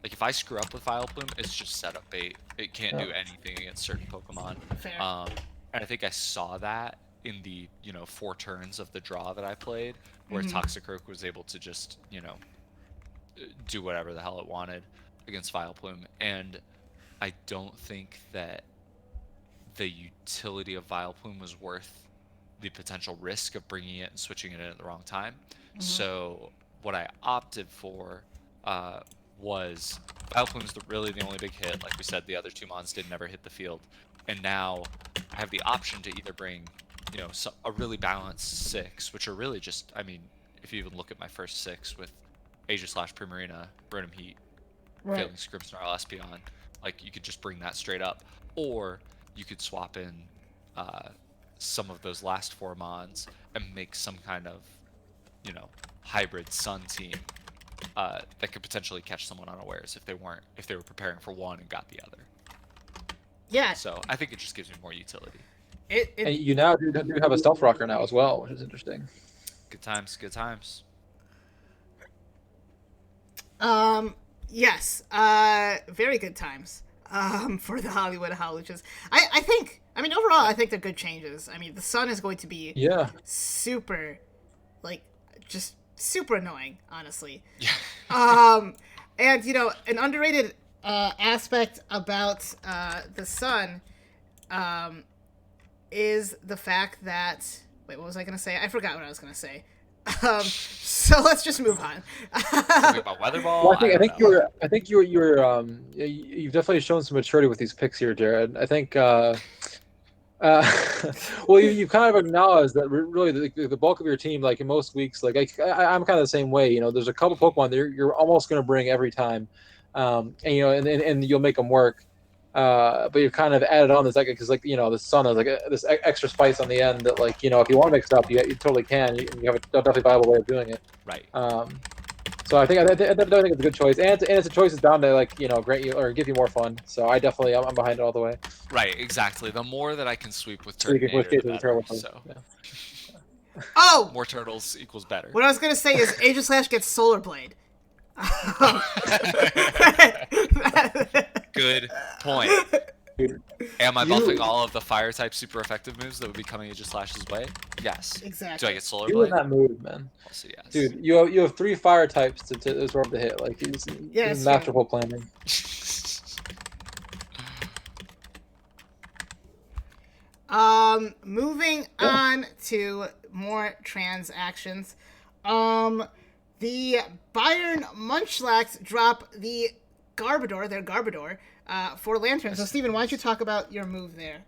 Like, if I screw up with Vileplume, it's just setup bait. It can't do anything against certain Pokemon. Fair. And I think I saw that in the, 4 turns of the draw that I played, where Toxicroak was able to just, do whatever the hell it wanted against Vileplume, and I don't think that the utility of Vileplume was worth the potential risk of bringing it and switching it in at the wrong time. So what I opted for was Vileplume's really the only big hit. Like we said, the other 2 mons did never hit the field, and now I have the option to either bring a really balanced 6, which are really just, I mean, if you even look at my first 6 with Asia/Primarina, Rotom Heat, Failing Scriptsnarl, Espeon, like, you could just bring that straight up, or you could swap in some of those last 4 mons and make some kind of hybrid Sun team that could potentially catch someone unawares if they were preparing for one and got the other. Yeah. So I think it just gives me more utility. And you now do have a Stealth Rocker now as well, which is interesting. Good times. Yes, very good times for the Hollywood Haluchas. I mean, overall, I think they're good changes. I mean, the Sun is going to be super, just super annoying, honestly. Yeah. And, an underrated aspect about the Sun is the fact that... Wait, what was I going to say? I forgot what I was going to say. So let's just move on. Something about Weather Ball. Well, I think you've definitely shown some maturity with these picks here, Jared. I think well, you've kind of acknowledged that really the bulk of your team, like in most weeks, like I'm kind of the same way. There's a couple Pokemon that you're almost going to bring every time, and you'll make them work. But you've kind of added on this, because the Sun is this extra spice on the end that, if you want to mix it up, you totally can. You have a definitely viable way of doing it. Right. So I think it's a good choice, and it's a choice that's bound to grant you or give you more fun. So I'm behind it all the way. Right. Exactly. The more that I can sweep with Turtonator, the better. So. Yeah. Oh. More turtles equals better. What I was gonna say is Aegislash gets Solar Blade. Good point. Dude, Am I you- buffing all of the fire type super effective moves that would be coming Aegislash's way? Yes. Exactly. Do I get Solar You in Blade? that mood, man. Also yes. Dude, you have 3 fire types to absorb the hit. Like, it's Yeah, it's it's masterful planning. Moving Yeah. on to more transactions. The Bayern Munchlax drop the Garbodor, their Garbodor, for Lantern. So, Steven, why don't you talk about your move there?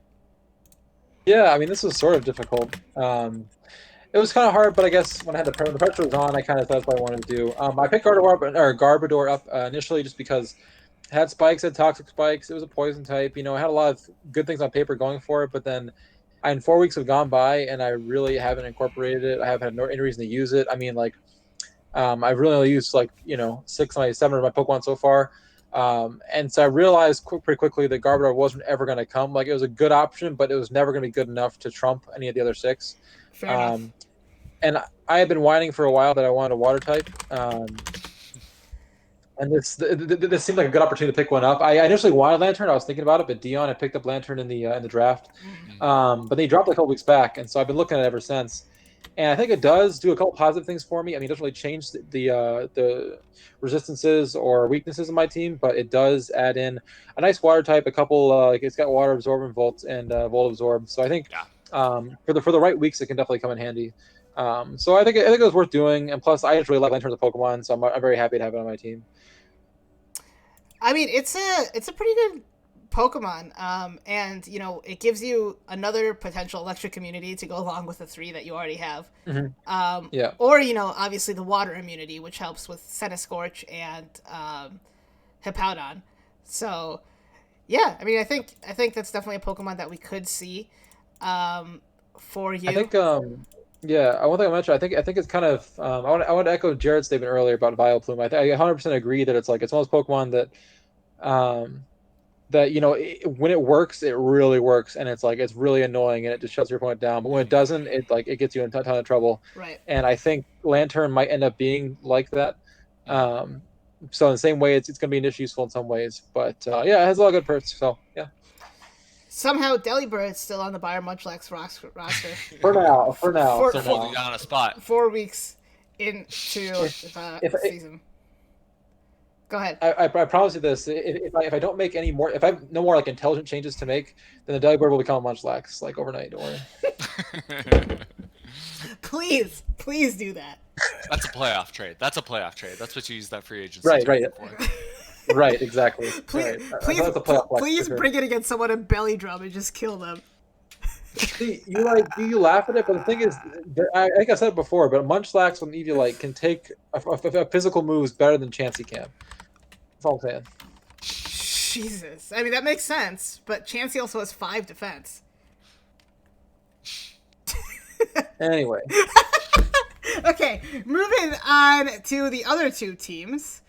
Yeah, I mean, this was sort of difficult. It was kind of hard, but I guess when the pressure was on, I kind of thought that's what I wanted to do. I picked Garbodor up initially just because it had spikes, it had toxic spikes. It was a poison type. You know, it had a lot of good things on paper going for it, but then and 4 weeks have gone by, and I really haven't incorporated it. I haven't had any reason to use it. I mean, like, I've really only used like 7 of my Pokemon so far. And so I realized pretty quickly that Garbodor wasn't ever going to come. Like, it was a good option, but it was never going to be good enough to trump any of the other 6. Fair enough. And I had been whining for a while that I wanted a water type. And this seemed like a good opportunity to pick one up. I initially wanted Lantern. I was thinking about it, but Dion had picked up Lantern in the draft. But they dropped it a couple weeks back, and so I've been looking at it ever since. And I think it does do a couple positive things for me. I mean, it doesn't really change the resistances or weaknesses of my team, but it does add in a nice water type. A couple like it's got water absorb and volt absorb. So I think for the right weeks, it can definitely come in handy. So I think it was worth doing. And plus, I just really like Lantern as a Pokemon, so I'm very happy to have it on my team. I mean, it's a pretty good Pokemon, and it gives you another potential electric community to go along with the 3 that you already have. Yeah. Or obviously the water immunity, which helps with Centiskorch and Hippowdon. So, yeah, I mean, I think that's definitely a Pokemon that we could see for you. I think yeah, one thing I mentioned, I think it's kind of I want to echo Jared's statement earlier about Vileplume. I 100% agree that it's one of those Pokemon that when it works, it really works, and it's really annoying, and it just shuts your opponent down. But when it doesn't, it gets you in a ton of trouble. Right. And I think Lantern might end up being like that. So in the same way, it's going to be niche useful in some ways, but yeah, it has a lot of good perks. So yeah. Somehow Delibird's still on the Bayern Munchlax roster. For now. They're holding down a spot. 4 weeks into the season. Go ahead. I promise you this: if I don't make any more, if I have no more like intelligent changes to make, then the Delibird will become a Munchlax like overnight. Don't worry. Please do that. That's a playoff trade. That's what you use that free agency. Right. For. Right, exactly. Please bring it against someone in Belly Drum and just kill them. See, you laugh at it, but the thing is, like I said before, but Munchlax when Eviolite can take a physical moves better than Chansey can. That's all I'm saying. Jesus, I mean that makes sense, but Chansey also has 5 defense. Anyway. Okay, moving on to the other 2 teams.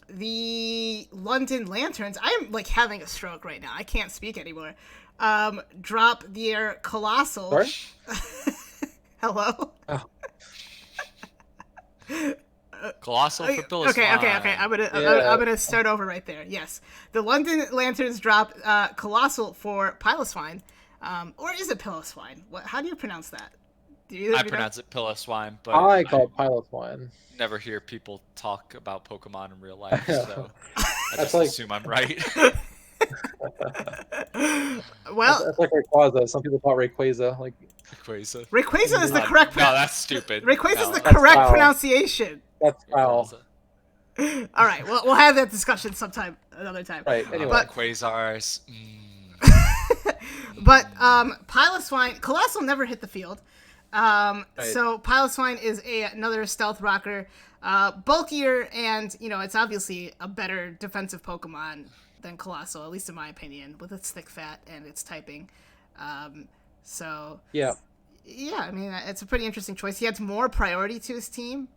The London Lanterns. I'm like having a stroke right now. I can't speak anymore. Drop their Colossal. Sorry? Hello? Oh. Colossal for Pilliswine. Okay. I'm gonna start over right there. Yes, the London Lanterns drop Colossal for Piloswine, or is it Piloswine? How do you pronounce that? I pronounce it Pilliswine, but I call it Piloswine. Never hear people talk about Pokemon in real life, so I just like... assume I'm right. Well, that's like Rayquaza. Some people call it Rayquaza. Like Rayquaza is the correct. No, that's stupid. Rayquaza is the correct pronunciation. That's foul. All right, well, we'll have that discussion another time. Right. Anyway, but Quasars. But Piloswine, Colossal never hit the field. So Piloswine is another stealth rocker, bulkier, and it's obviously a better defensive Pokemon than Colossal, at least in my opinion, with its thick fat and its typing. So yeah, I mean it's a pretty interesting choice. He adds more priority to his team.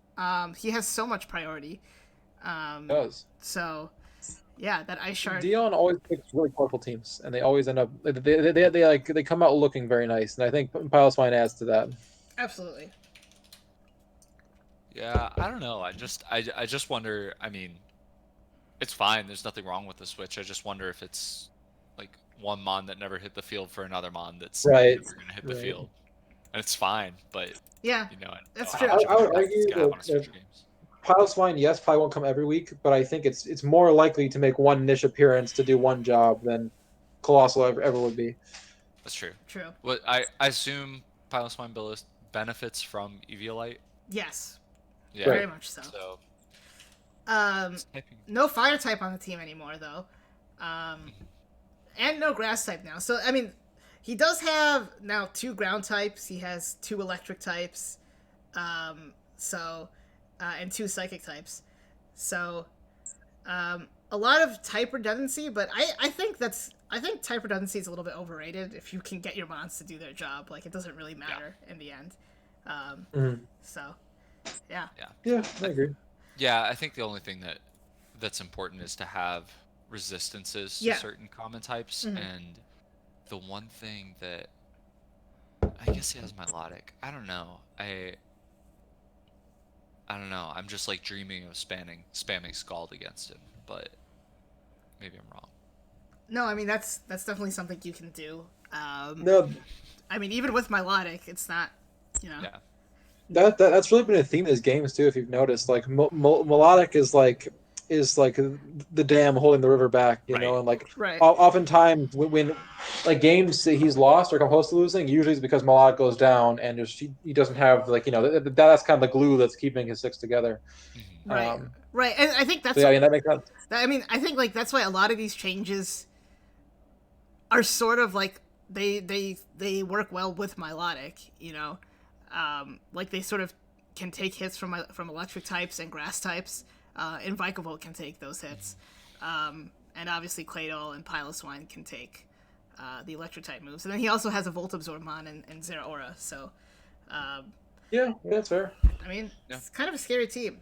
He has so much priority. He does. So yeah, that Ice Shard. Dion always picks really powerful teams, and they always end up they come out looking very nice, and I think Piloswine adds to that. Absolutely. Yeah, I don't know. I just wonder. I mean, it's fine. There's nothing wrong with the Switch. I just wonder if it's one mon that never hit the field for another mon that's Right. never going to hit the field. And it's fine, but Yeah, you know, I that's don't true. know how much of I an would impact it's argue going to have on that, his future games. Pile Swine, yes, probably won't come every week, but I think it's more likely to make one niche appearance to do one job than Colossal ever would be. That's true. True. Well, I assume Pilot Swine benefits from Eviolite. Yes. Yeah. Very much so. So No fire type on the team anymore, though. And no grass type now. So, I mean, he does have now 2 ground types. He has 2 electric types. And 2 psychic types. So, a lot of type redundancy, but I think type redundancy is a little bit overrated if you can get your mons to do their job. Like, it doesn't really matter in the end. So, yeah. Yeah, I agree. Yeah, I think the only thing that's important is to have resistances to certain common types, and the one thing that I guess he has melodic. I don't know. I don't know. I'm just like dreaming of spamming Scald against him, but maybe I'm wrong. No, I mean that's definitely something you can do. No, I mean even with melodic, it's not, Yeah. that's really been a theme of his games too. If you've noticed, like melodic is like the dam holding the river back, you know, and like Right. oftentimes when like games that he's lost or come close to losing, usually it's because melodic goes down and just he doesn't have like that's kind of the glue that's keeping his 6 together. Right. Right, and I think that's So yeah, I mean that makes sense. I mean, I think like that's why a lot of these changes are sort of like they work well with melodic, like they sort of can take hits from electric types and grass types, and Vikavolt can take those hits, and obviously Claydol and Piloswine can take the electric type moves, and then he also has a Volt Absorb Mon and Zeraora, so Yeah, that's fair. I mean, it's kind of a scary team.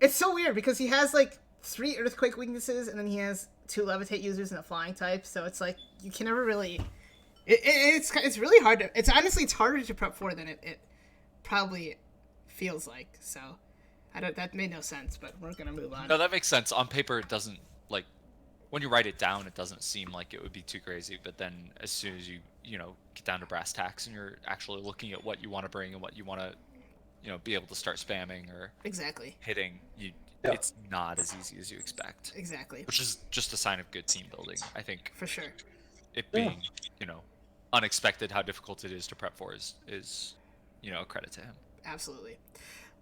It's so weird because he has like 3 Earthquake weaknesses, and then he has 2 Levitate users and a Flying type. So it's like you can never really. It's really hard to. It's harder to prep for than it probably feels like. So that made no sense, but we're gonna move on. No, that makes sense. On paper, it doesn't like when you write it down, it doesn't seem like it would be too crazy. But then as soon as you get down to brass tacks and you're actually looking at what you want to bring and what you want to be able to start spamming or exactly hitting, it's not as easy as you expect. Exactly. Which is just a sign of good team building, I think. For sure. It being, unexpected how difficult it is to prep for is a credit to him. Absolutely.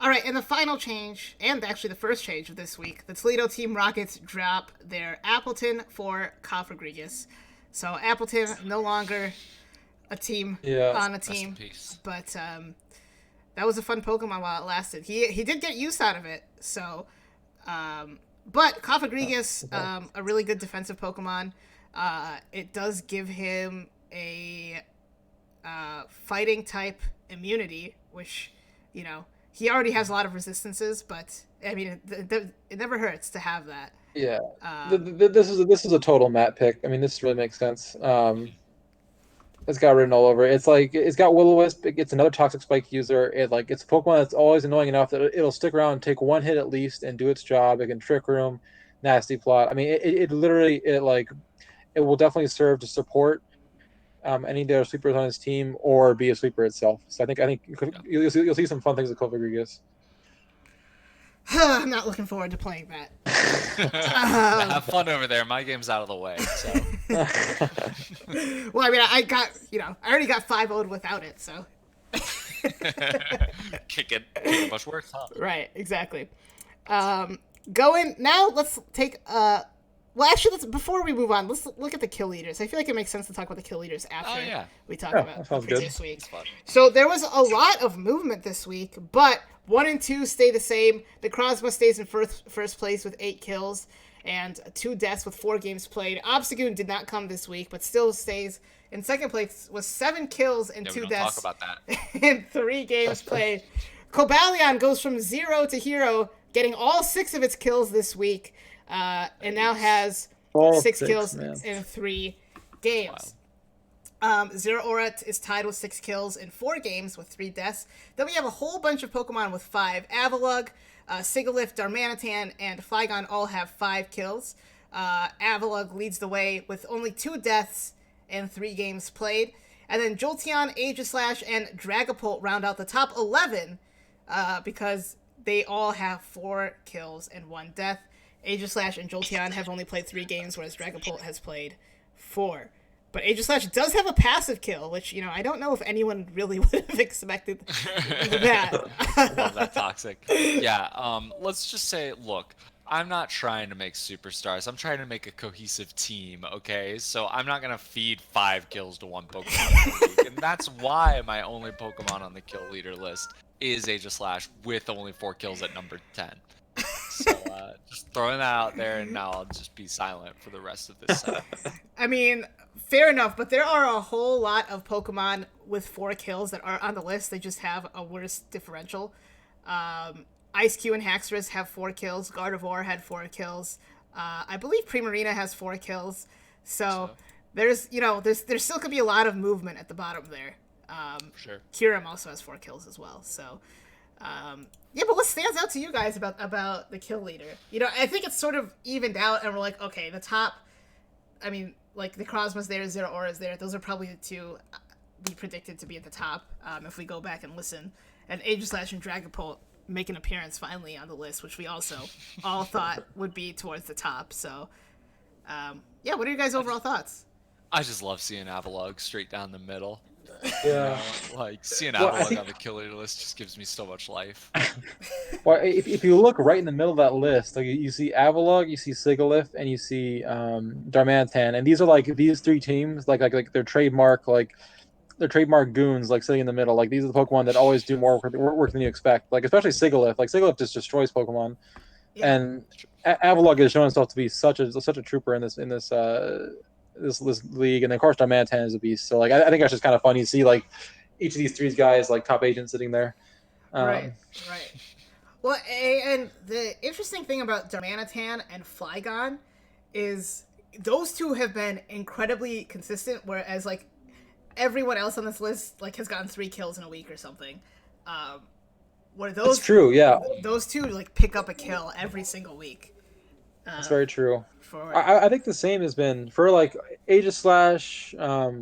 All right, and the final change, and actually the first change of this week, the Toledo Team Rockets drop their Appleton for Cofagrigus. So Appleton no longer a team on a team, but that was a fun Pokemon while it lasted. He did get use out of it, so. But Cofagrigus, a really good defensive Pokemon. It does give him a fighting type immunity, which, he already has a lot of resistances, but I mean, it never hurts to have that. Yeah, this is a total Matt pick. I mean, this really makes sense. It's got written all over it. It's like it's got Will-O-Wisp. It's another Toxic Spike user. It's a Pokemon that's always annoying enough that it'll stick around and take 1 hit at least and do its job. It can Trick Room, Nasty Plot. I mean, it literally it will definitely serve to support any of the other sweepers on his team or be a sweeper itself. So I think you'll see some fun things with Cofagrigus. I'm not looking forward to playing that. Have fun over there. My game's out of the way. So. Well, I mean, I already got 5-0'd without it, so. Can't get much worse, huh? Right, exactly. Going now. Let's take. Well, actually, before we move on, let's look at the kill leaders. I feel like it makes sense to talk about the kill leaders after we talk about the previous week. So there was a lot of movement this week, but 1 and 2 stay the same. The Necrozma stays in first place with 8 kills and 2 deaths with 4 games played. Obstagoon did not come this week, but still stays in second place with 7 kills and 2 deaths talk about that. in 3 games played. Cobalion goes from 0 to hero, getting all 6 of its kills this week. And now has 6 kills in 3 games. Zeraora is tied with 6 kills in 4 games with 3 deaths. Then we have a whole bunch of Pokemon with 5. Avalugg, Sigilyph, Darmanitan, and Flygon all have 5 kills. Avalugg leads the way with only 2 deaths in 3 games played. And then Jolteon, Aegislash, and Dragapult round out the top 11 because they all have 4 kills and 1 death. Aegislash and Jolteon have only played 3 games, whereas Dragapult has played 4. But Aegislash does have a passive kill, which, I don't know if anyone really would have expected that. Love that toxic. Yeah, let's just say, look, I'm not trying to make superstars. I'm trying to make a cohesive team, okay? So I'm not going to feed 5 kills to one Pokemon in the league. And that's why my only Pokemon on the kill leader list is Aegislash with only 4 kills at number 10. So just throwing that out there, and now I'll just be silent for the rest of this set. I mean, fair enough, but there are a whole lot of Pokemon with 4 kills that are on the list. They just have a worse differential. Ice-Q and Haxorus have 4 kills. Gardevoir had 4 kills. I believe Primarina has 4 kills. So there's still could be a lot of movement at the bottom there. For sure. Kyurem also has 4 kills as well. So, yeah, but what stands out to you guys about the kill leader? I think it's sort of evened out, and we're like, okay, the top, I mean, like, the Krosma's there, Zeraora's there. Those are probably the 2 we predicted to be at the top, if we go back and listen. And Aegislash and Dragapult make an appearance finally on the list, which we also all thought would be towards the top. So, yeah, what are your guys' overall thoughts? I just love seeing Avalugg straight down the middle. Yeah. Like, seeing Avalugg on the kill leader list just gives me so much life. Well, if you look right in the middle of that list, like you see Avalugg, you see Sigilyph, and you see Darmanitan, and these are like these 3 teams, like their trademark goons, like sitting in the middle. Like these are the Pokemon that always do more work than you expect. Like especially Sigilyph. Like Sigilyph just destroys Pokemon, and Avalugg has shown itself to be such a trooper in this league, and then of course Darmanitan is a beast. So like I think that's just kind of fun. You see like each of these 3 guys like top agents sitting there. Right. Well, and the interesting thing about Darmanitan and Flygon is those 2 have been incredibly consistent, whereas like everyone else on this list like has gotten 3 kills in a week or something. Where those That's true, yeah. Those 2 like pick up a kill every single week. That's very true. I think the same has been for like Aegislash,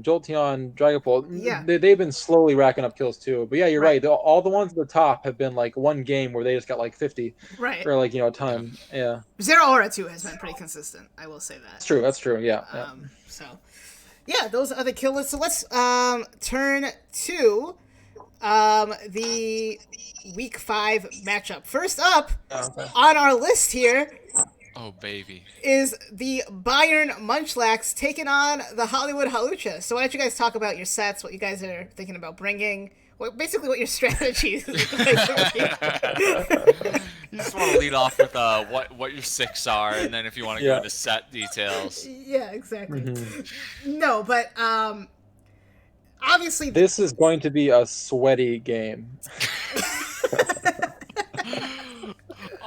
Jolteon, Dragapult. Yeah. They've been slowly racking up kills too. But yeah, you're right. All the ones at the top have been like one game where they just got like 50. Right. Or like, a ton. Yeah. Zeraora too has been pretty consistent. I will say that. That's true. Yeah. So, yeah, those are the kill lists. So let's turn to the Week 5 matchup. First up on our list here. Oh, baby. Is the Bayern Munchlax taking on the Hollywood Halucha. So why don't you guys talk about your sets, what you guys are thinking about bringing, basically what your strategy is. You just want to lead off with what your 6 are, and then if you want to go into set details. Yeah, exactly. Mm-hmm. No, but obviously... This is going to be a sweaty game.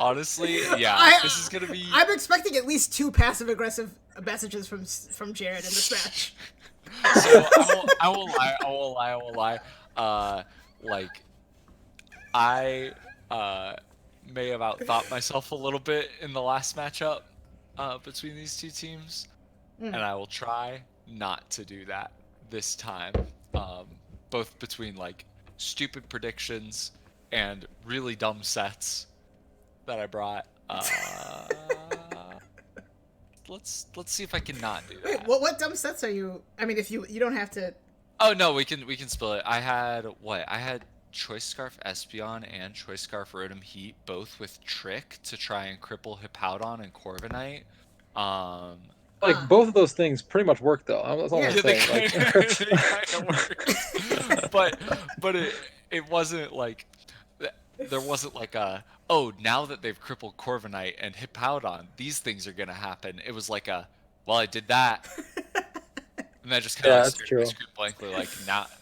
Honestly, this is gonna be. I'm expecting at least 2 passive-aggressive messages from Jared in this match. So I will lie. I may have outthought myself a little bit in the last matchup between these 2 teams, and I will try not to do that this time. Both between like stupid predictions and really dumb sets that I brought. Let's see if I can not do that. Wait, what dumb sets are you? I mean, if you don't have to. Oh no, we can spill it. I had Choice Scarf Espeon and Choice Scarf Rotom Heat, both with Trick to try and cripple Hippowdon and Corviknight. Both of those things pretty much work though. That's all I'm saying. They kind of work. but it wasn't like. There wasn't like now that they've crippled Corviknight and Hippowdon, these things are gonna happen. It was like I did that, and then just kind of screwed blankly, like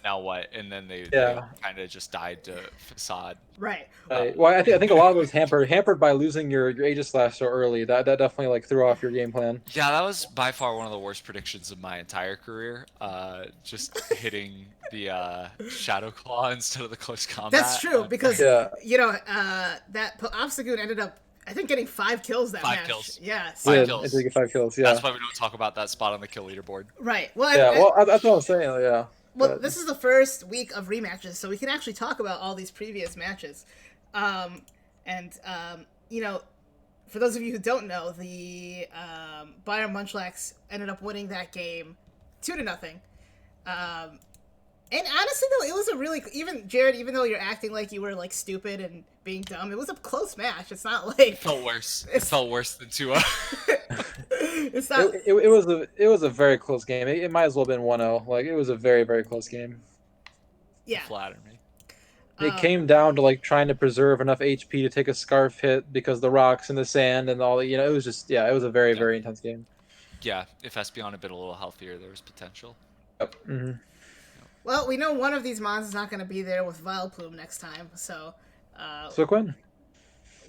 now what? And then they kind of just died to Facade. Right. Well, I think a lot of it was hampered by losing your Aegislash so early. That definitely like threw off your game plan. Yeah, that was by far one of the worst predictions of my entire career. Just hitting the Shadow Claw instead of the close combat. That's true because that Obstagoon ended up I think getting 5 kills that 5 match. kills. Yeah. 5 It kills. did get 5 kills. Yeah. That's why we don't talk about that spot on the kill leaderboard. Right. Well, That's what I'm saying. Yeah. Well, this is the first week of rematches, so we can actually talk about all these previous matches. You know, for those of you who don't know, the Bayern Munchlax ended up winning that game 2-0. And honestly, though, it was a really Jared. Even though you're acting like you were like stupid and being dumb, it was a close match. It's not like It felt worse. It felt worse than 2-0. It's not. It was a very close game. It might as well have been 1-0. Like, it was a very, very close game. Yeah. Flatter me. It came down to like trying to preserve enough HP to take a scarf hit because the rocks and the sand and all. It was just it was a very, very intense game. Yeah, if Espeon had been a little healthier, there was potential. Yep. Mm-hmm. Well, we know one of these mons is not going to be there with Vileplume next time, so. Quinn.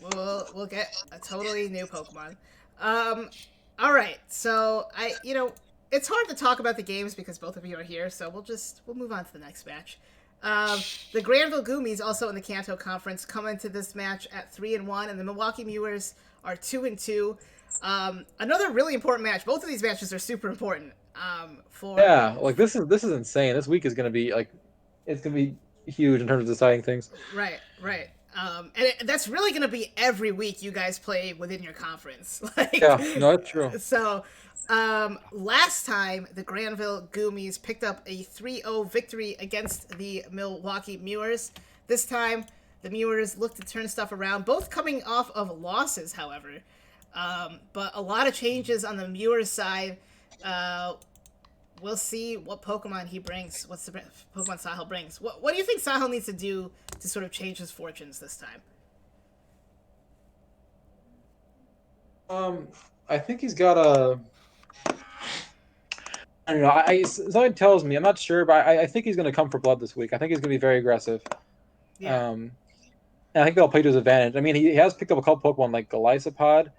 We'll get a totally new Pokemon. All right, so it's hard to talk about the games because both of you are here, so we'll move on to the next match. The Granville Goomies, also in the Kanto Conference, come into this match at 3-1, and the Milwaukee Mewers are 2-2. Another really important match. Both of these matches are super important. This is insane. This week is going to be it's going to be huge in terms of deciding things. Right. That's really going to be every week you guys play within your conference. That's true. So, last time the Granville Goomies picked up a 3-0 victory against the Milwaukee Mewers. This time, the Mewers look to turn stuff around, both coming off of losses, however. But a lot of changes on the Mewers side. We'll see what Pokemon he brings. What's the Pokemon Sahil brings? What do you think Sahil needs to do to sort of change his fortunes this time? I think he's got a. I don't know. Something tells me, I'm not sure, but I think he's going to come for blood this week. I think he's going to be very aggressive. Yeah. And I think that'll play to his advantage. I mean, he has picked up a couple Pokemon like Golisopod.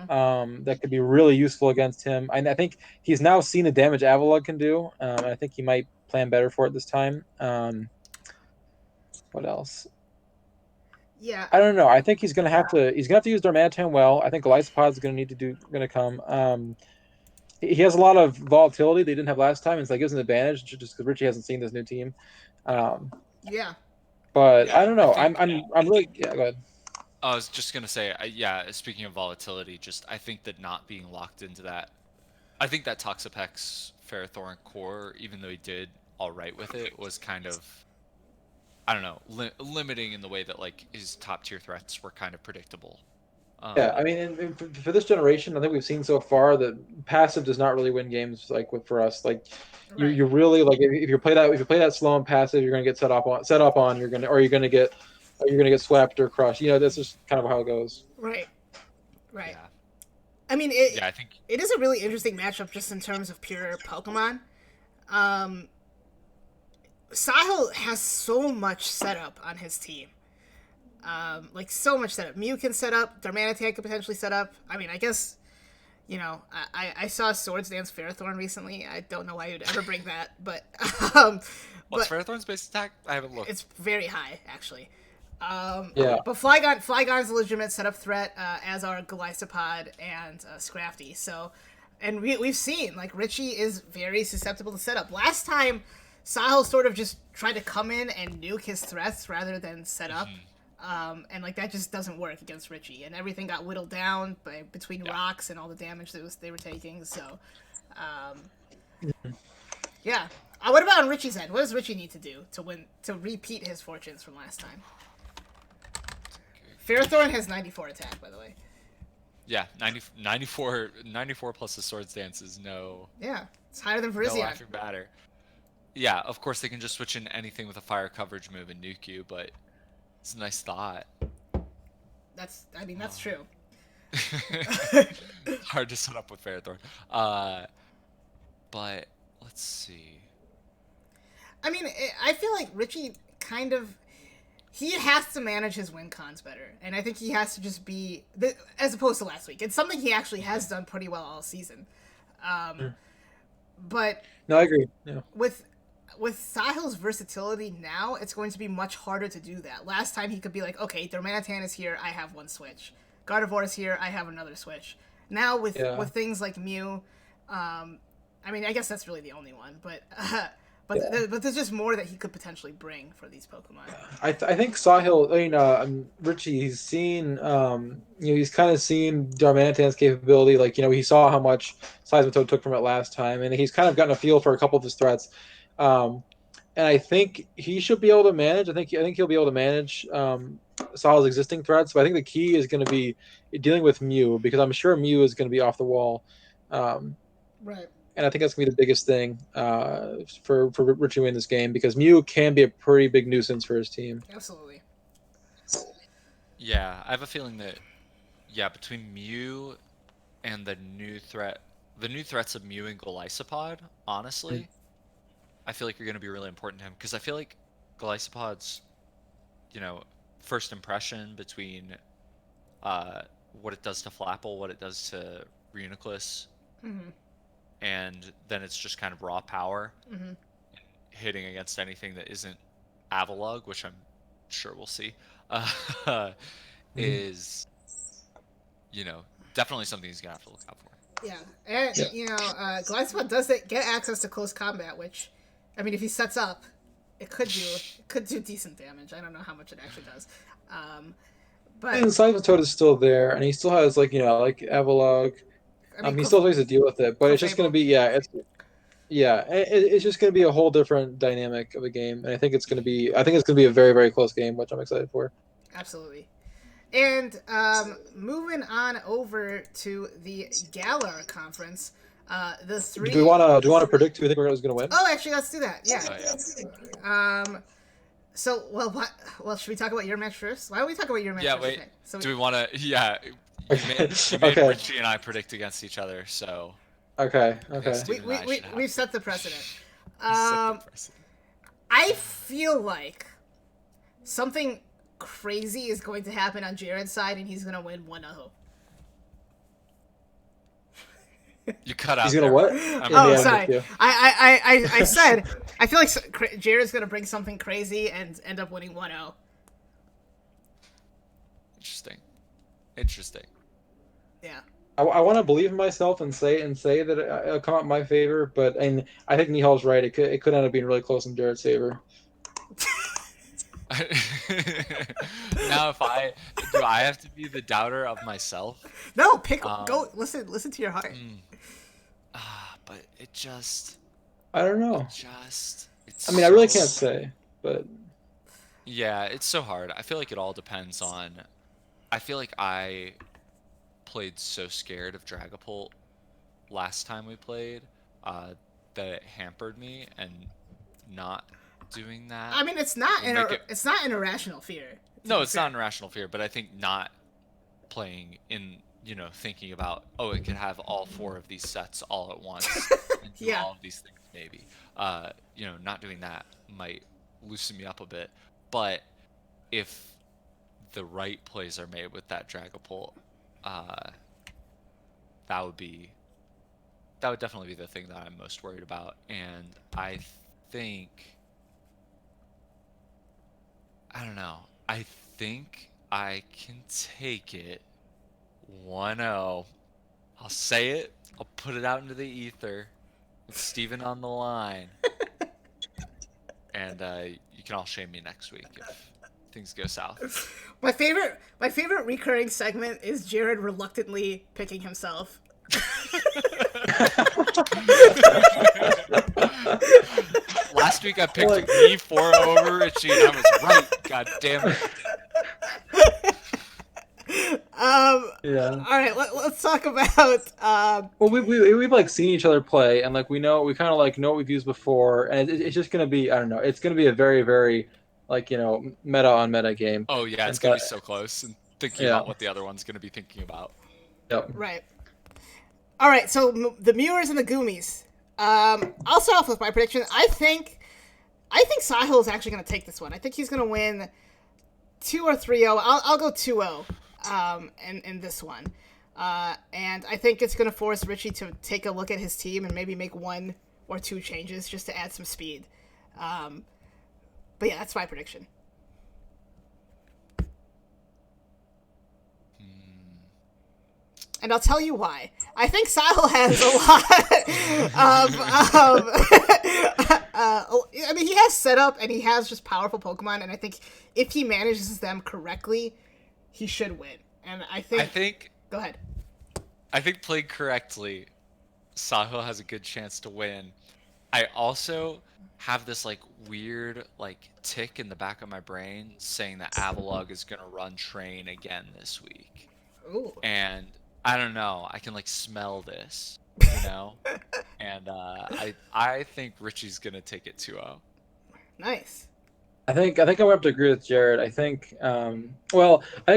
That could be really useful against him. I think he's now seen the damage Avalugg can do, and I think he might plan better for it this time. What else? Yeah. I don't know. I think he's gonna have to use Darmanitan well. I think Golisopod's gonna come. He has a lot of volatility they didn't have last time, and so that gives him an advantage just because Richie hasn't seen this new team. Yeah. But I don't know. I'm really go ahead. I was just gonna say, speaking of volatility, I think that not being locked into that, I think that Toxapex Ferrothorn core, even though he did all right with it, was kind of, I don't know, limiting in the way that like his top tier threats were kind of predictable. I mean, and for this generation, I think we've seen so far that passive does not really win games for us. Like, Right. you're really like if you play that slow and passive, you're gonna get set up on. You're gonna get swept or crushed. That's just kind of how it goes. Right. Yeah. I mean, I think it is a really interesting matchup just in terms of pure Pokemon. Sahil has so much setup on his team. So much setup. Mew can set up. Darmanitan could potentially set up. I mean, I guess, I saw Swords Dance Ferrothorn recently. I don't know why you'd ever bring that, but what's Ferrothorn's base attack? I haven't looked. It's very high, actually. Yeah. But Flygon's a legitimate setup threat, as are Golisopod and Scrafty. So, and we've seen like Richie is very susceptible to setup. Last time, Sahil sort of just tried to come in and nuke his threats rather than set up. And like that just doesn't work against Richie, and everything got whittled down between rocks and all the damage they were taking. So, yeah. What about on Richie's end? What does Richie need to do to repeat his fortunes from last time? Ferrothorn has 94 attack, by the way. Yeah, 94 plus the Swords Dance is no. Yeah, it's higher than No Virizion. laughing matter. Yeah, of course they can just switch in anything with a fire coverage move and nuke you, but it's a nice thought. That's true. Hard to set up with Ferrothorn. But let's see. I mean, I feel like Richie kind of he has to manage his win cons better, and I think he has to just be as opposed to last week. It's something he actually has done pretty well all season. But no, I agree. Yeah. With Sahil's versatility now, it's going to be much harder to do that. Last time he could be like, okay, Darmanitan is here, I have one switch. Gardevoir's here. I have another Switch. Now with things like Mew, I mean, I guess that's really the only one, but but there's just more that he could potentially bring for these Pokemon. I think Sahil, Richie, he's seen, he's kind of seen Darmanitan's capability. Like, he saw how much Seismitoad took from it last time, and he's kind of gotten a feel for a couple of his threats. And I think he should be able to manage. I think he'll be able to manage Sahil's existing threats. But I think the key is going to be dealing with Mew, because I'm sure Mew is going to be off the wall. Right. And I think that's going to be the biggest thing for Richie in this game, because Mew can be a pretty big nuisance for his team. Absolutely. Yeah, I have a feeling that, between Mew and the new threats of Mew and Golisopod, honestly, I feel like you're going to be really important to him, because I feel like Golisopod's, first impression between what it does to Flapple, what it does to Reuniclus, and then it's just kind of raw power, hitting against anything that isn't Avalugg, which I'm sure we'll see, is, definitely something he's going to have to look out for. Yeah, and, Gliscod does get access to close combat, which, I mean, if he sets up, it could do decent damage. I don't know how much it actually does. But and Seismitoad is still there, and he still has, like Avalugg. I mean, he still has to deal with it, but it's just going to be, it's just going to be a whole different dynamic of a game, and I think it's going to be a very, very close game, which I'm excited for. Absolutely. And moving on over to the Galar conference, the three. Do we want to predict who we think we're going to win? Oh, actually, let's do that. Yeah. Oh, yeah. So, well, should we talk about your match first? Why don't we talk about your match first? Wait. Okay. So do we want to? Yeah. You made Okay. Richie and I predict against each other, so. Okay. we've set the precedent. I I feel like something crazy is going to happen on Jared's side, and he's going to win 1-0. You cut out. He's gonna there. what? Oh, sorry. I said I feel like Jared's going to bring something crazy and end up winning 1-0. Interesting. Yeah. I want to believe in myself and say that it'll come out in my favor, but I think Nihal's right. It could end up being really close in Jared's favor. Now, do I have to be the doubter of myself? No, go listen to your heart. But it just. I don't know. I really can't say, but. Yeah, it's so hard. I feel like it all depends on. I feel like I played so scared of Dragapult last time we played that it hampered me, and not doing that. I mean, it's not an irrational fear. No, it's not an irrational fear, but I think not playing in, thinking about, it could have all 4 of these sets all at once and do all of these things maybe. Not doing that might loosen me up a bit, but if the right plays are made with that Dragapult, that would definitely be the thing that I'm most worried about. And I think, I don't know, I think I can take it 1-0. I'll say it, I'll put it out into the ether with Steven on the line. And you can all shame me next week if things go south. My favorite recurring segment is Jared reluctantly picking himself. Last week I picked me 4 over Richie, and I was right. God damn it. All right, let's talk about. Well, we've seen each other play, and we kind of know what we've used before, and it's just gonna be, I don't know, it's gonna be a very, very meta on meta game. Oh yeah, it's gonna be so close, and thinking about what the other one's gonna be thinking about. Yep. Right. All right, so the Mewers and the Goomies. I'll start off with my prediction. I think Sahil is actually going to take this one. I think he's going to win 2 or 3-0. I'll go 2-0 in this one. And I think it's going to force Richie to take a look at his team and maybe make 1 or 2 changes just to add some speed. But yeah, that's my prediction. and I'll tell you why. I think Sahil has a lot of I mean, he has setup and he has just powerful Pokemon, and I think if he manages them correctly, he should win. And I think go ahead. I think played correctly, Sahil has a good chance to win. I also have this like weird like tick in the back of my brain saying that Avalugg is gonna run train again this week. Ooh. And I don't know, I can like smell this, and I think Richie's gonna take it 2-0. Nice. I think I'm going to have to agree with Jared. I think, I think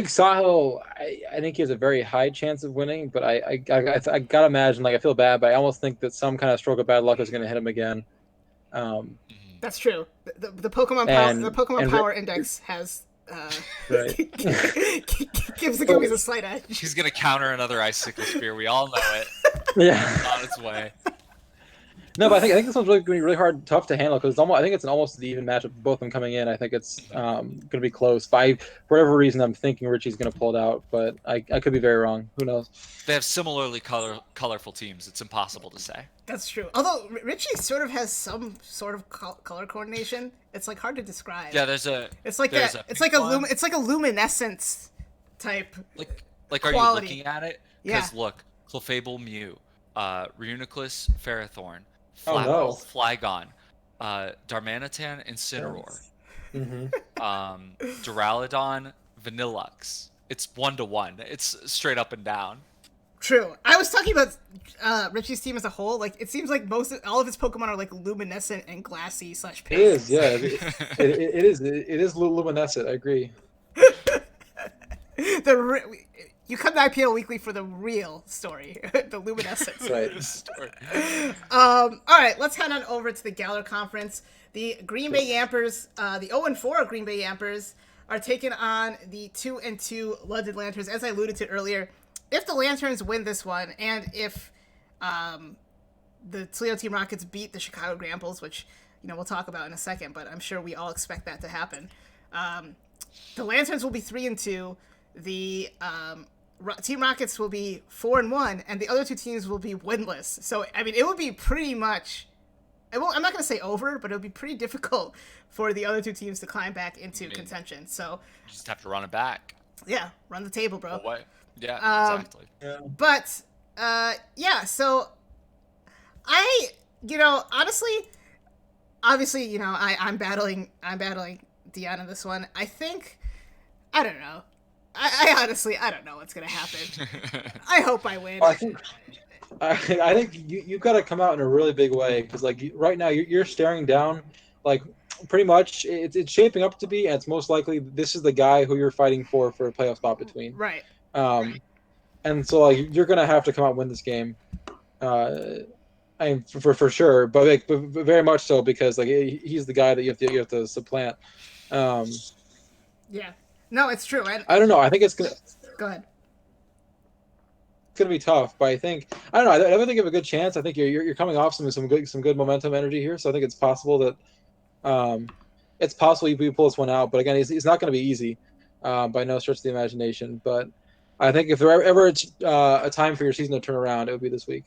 Sahil, I think he has a very high chance of winning, but I gotta imagine, like, I feel bad, but I almost think that some kind of stroke of bad luck is going to hit him again. That's true. The Pokemon Power Index has right. gives the Gummies a slight edge. He's gonna counter another Icicle Spear. We all know it. Yeah, on its way. No, but I think this one's really going to be really hard, tough to handle because I think it's an almost even matchup. Both of them coming in, I think it's going to be close. For whatever reason, I'm thinking Richie's going to pull it out, but I could be very wrong. Who knows? They have similarly colorful teams. It's impossible to say. That's true. Although Richie sort of has some sort of color coordination. It's like hard to describe. Yeah, It's like a luminescence type. Like are quality. You looking at it? Yeah. Because look, Clefable Mew, Reuniclus Ferrothorn, Oh, Flygon, Darmanitan Incineroar, Duraludon Vanillux. It's 1-to-1. It's straight up and down. True. I was talking about Richie's team as a whole. Like, it seems like all of his Pokemon are like luminescent and glassy / pink. It is, yeah. It is luminescent. I agree. You come to IPL Weekly for the real story, the luminescence. Right. Story. All right, let's head on over to the Galar Conference. The Green Bay Yampers, the 0-4 Green Bay Yampers, are taking on the 2-2 London Lanterns. As I alluded to earlier, if the Lanterns win this one, and if the Toledo Team Rockets beat the Chicago Gramples, which we'll talk about in a second, but I'm sure we all expect that to happen. The Lanterns will be 3-2. The Team Rockets will be 4-1, and the other two teams will be winless. So, I mean, it would be pretty much... I'm not going to say over, but it would be pretty difficult for the other two teams to climb back into contention. So You just have to run it back. Yeah, run the table, bro. What? Yeah, exactly. But, so honestly, obviously, I'm battling Dion in this one. I don't know. I honestly, I don't know what's going to happen. I hope I win. I think you've got to come out in a really big way because, like, right now you're staring down, like, pretty much it's shaping up to be, and it's most likely this is the guy who you're fighting for a playoff spot between. Right. And so, like, you're gonna have to come out and win this game. I mean, for sure, but very much so because, like, he's the guy that you have to supplant. Yeah. No, it's true. I don't know. I think it's gonna. Go ahead. It's gonna be tough, but I don't know. I think you have a good chance. I think you're coming off some good momentum energy here, so I think it's possible that you pull this one out. But again, it's not going to be easy by no stretch of the imagination. But I think if there ever a time for your season to turn around, it would be this week.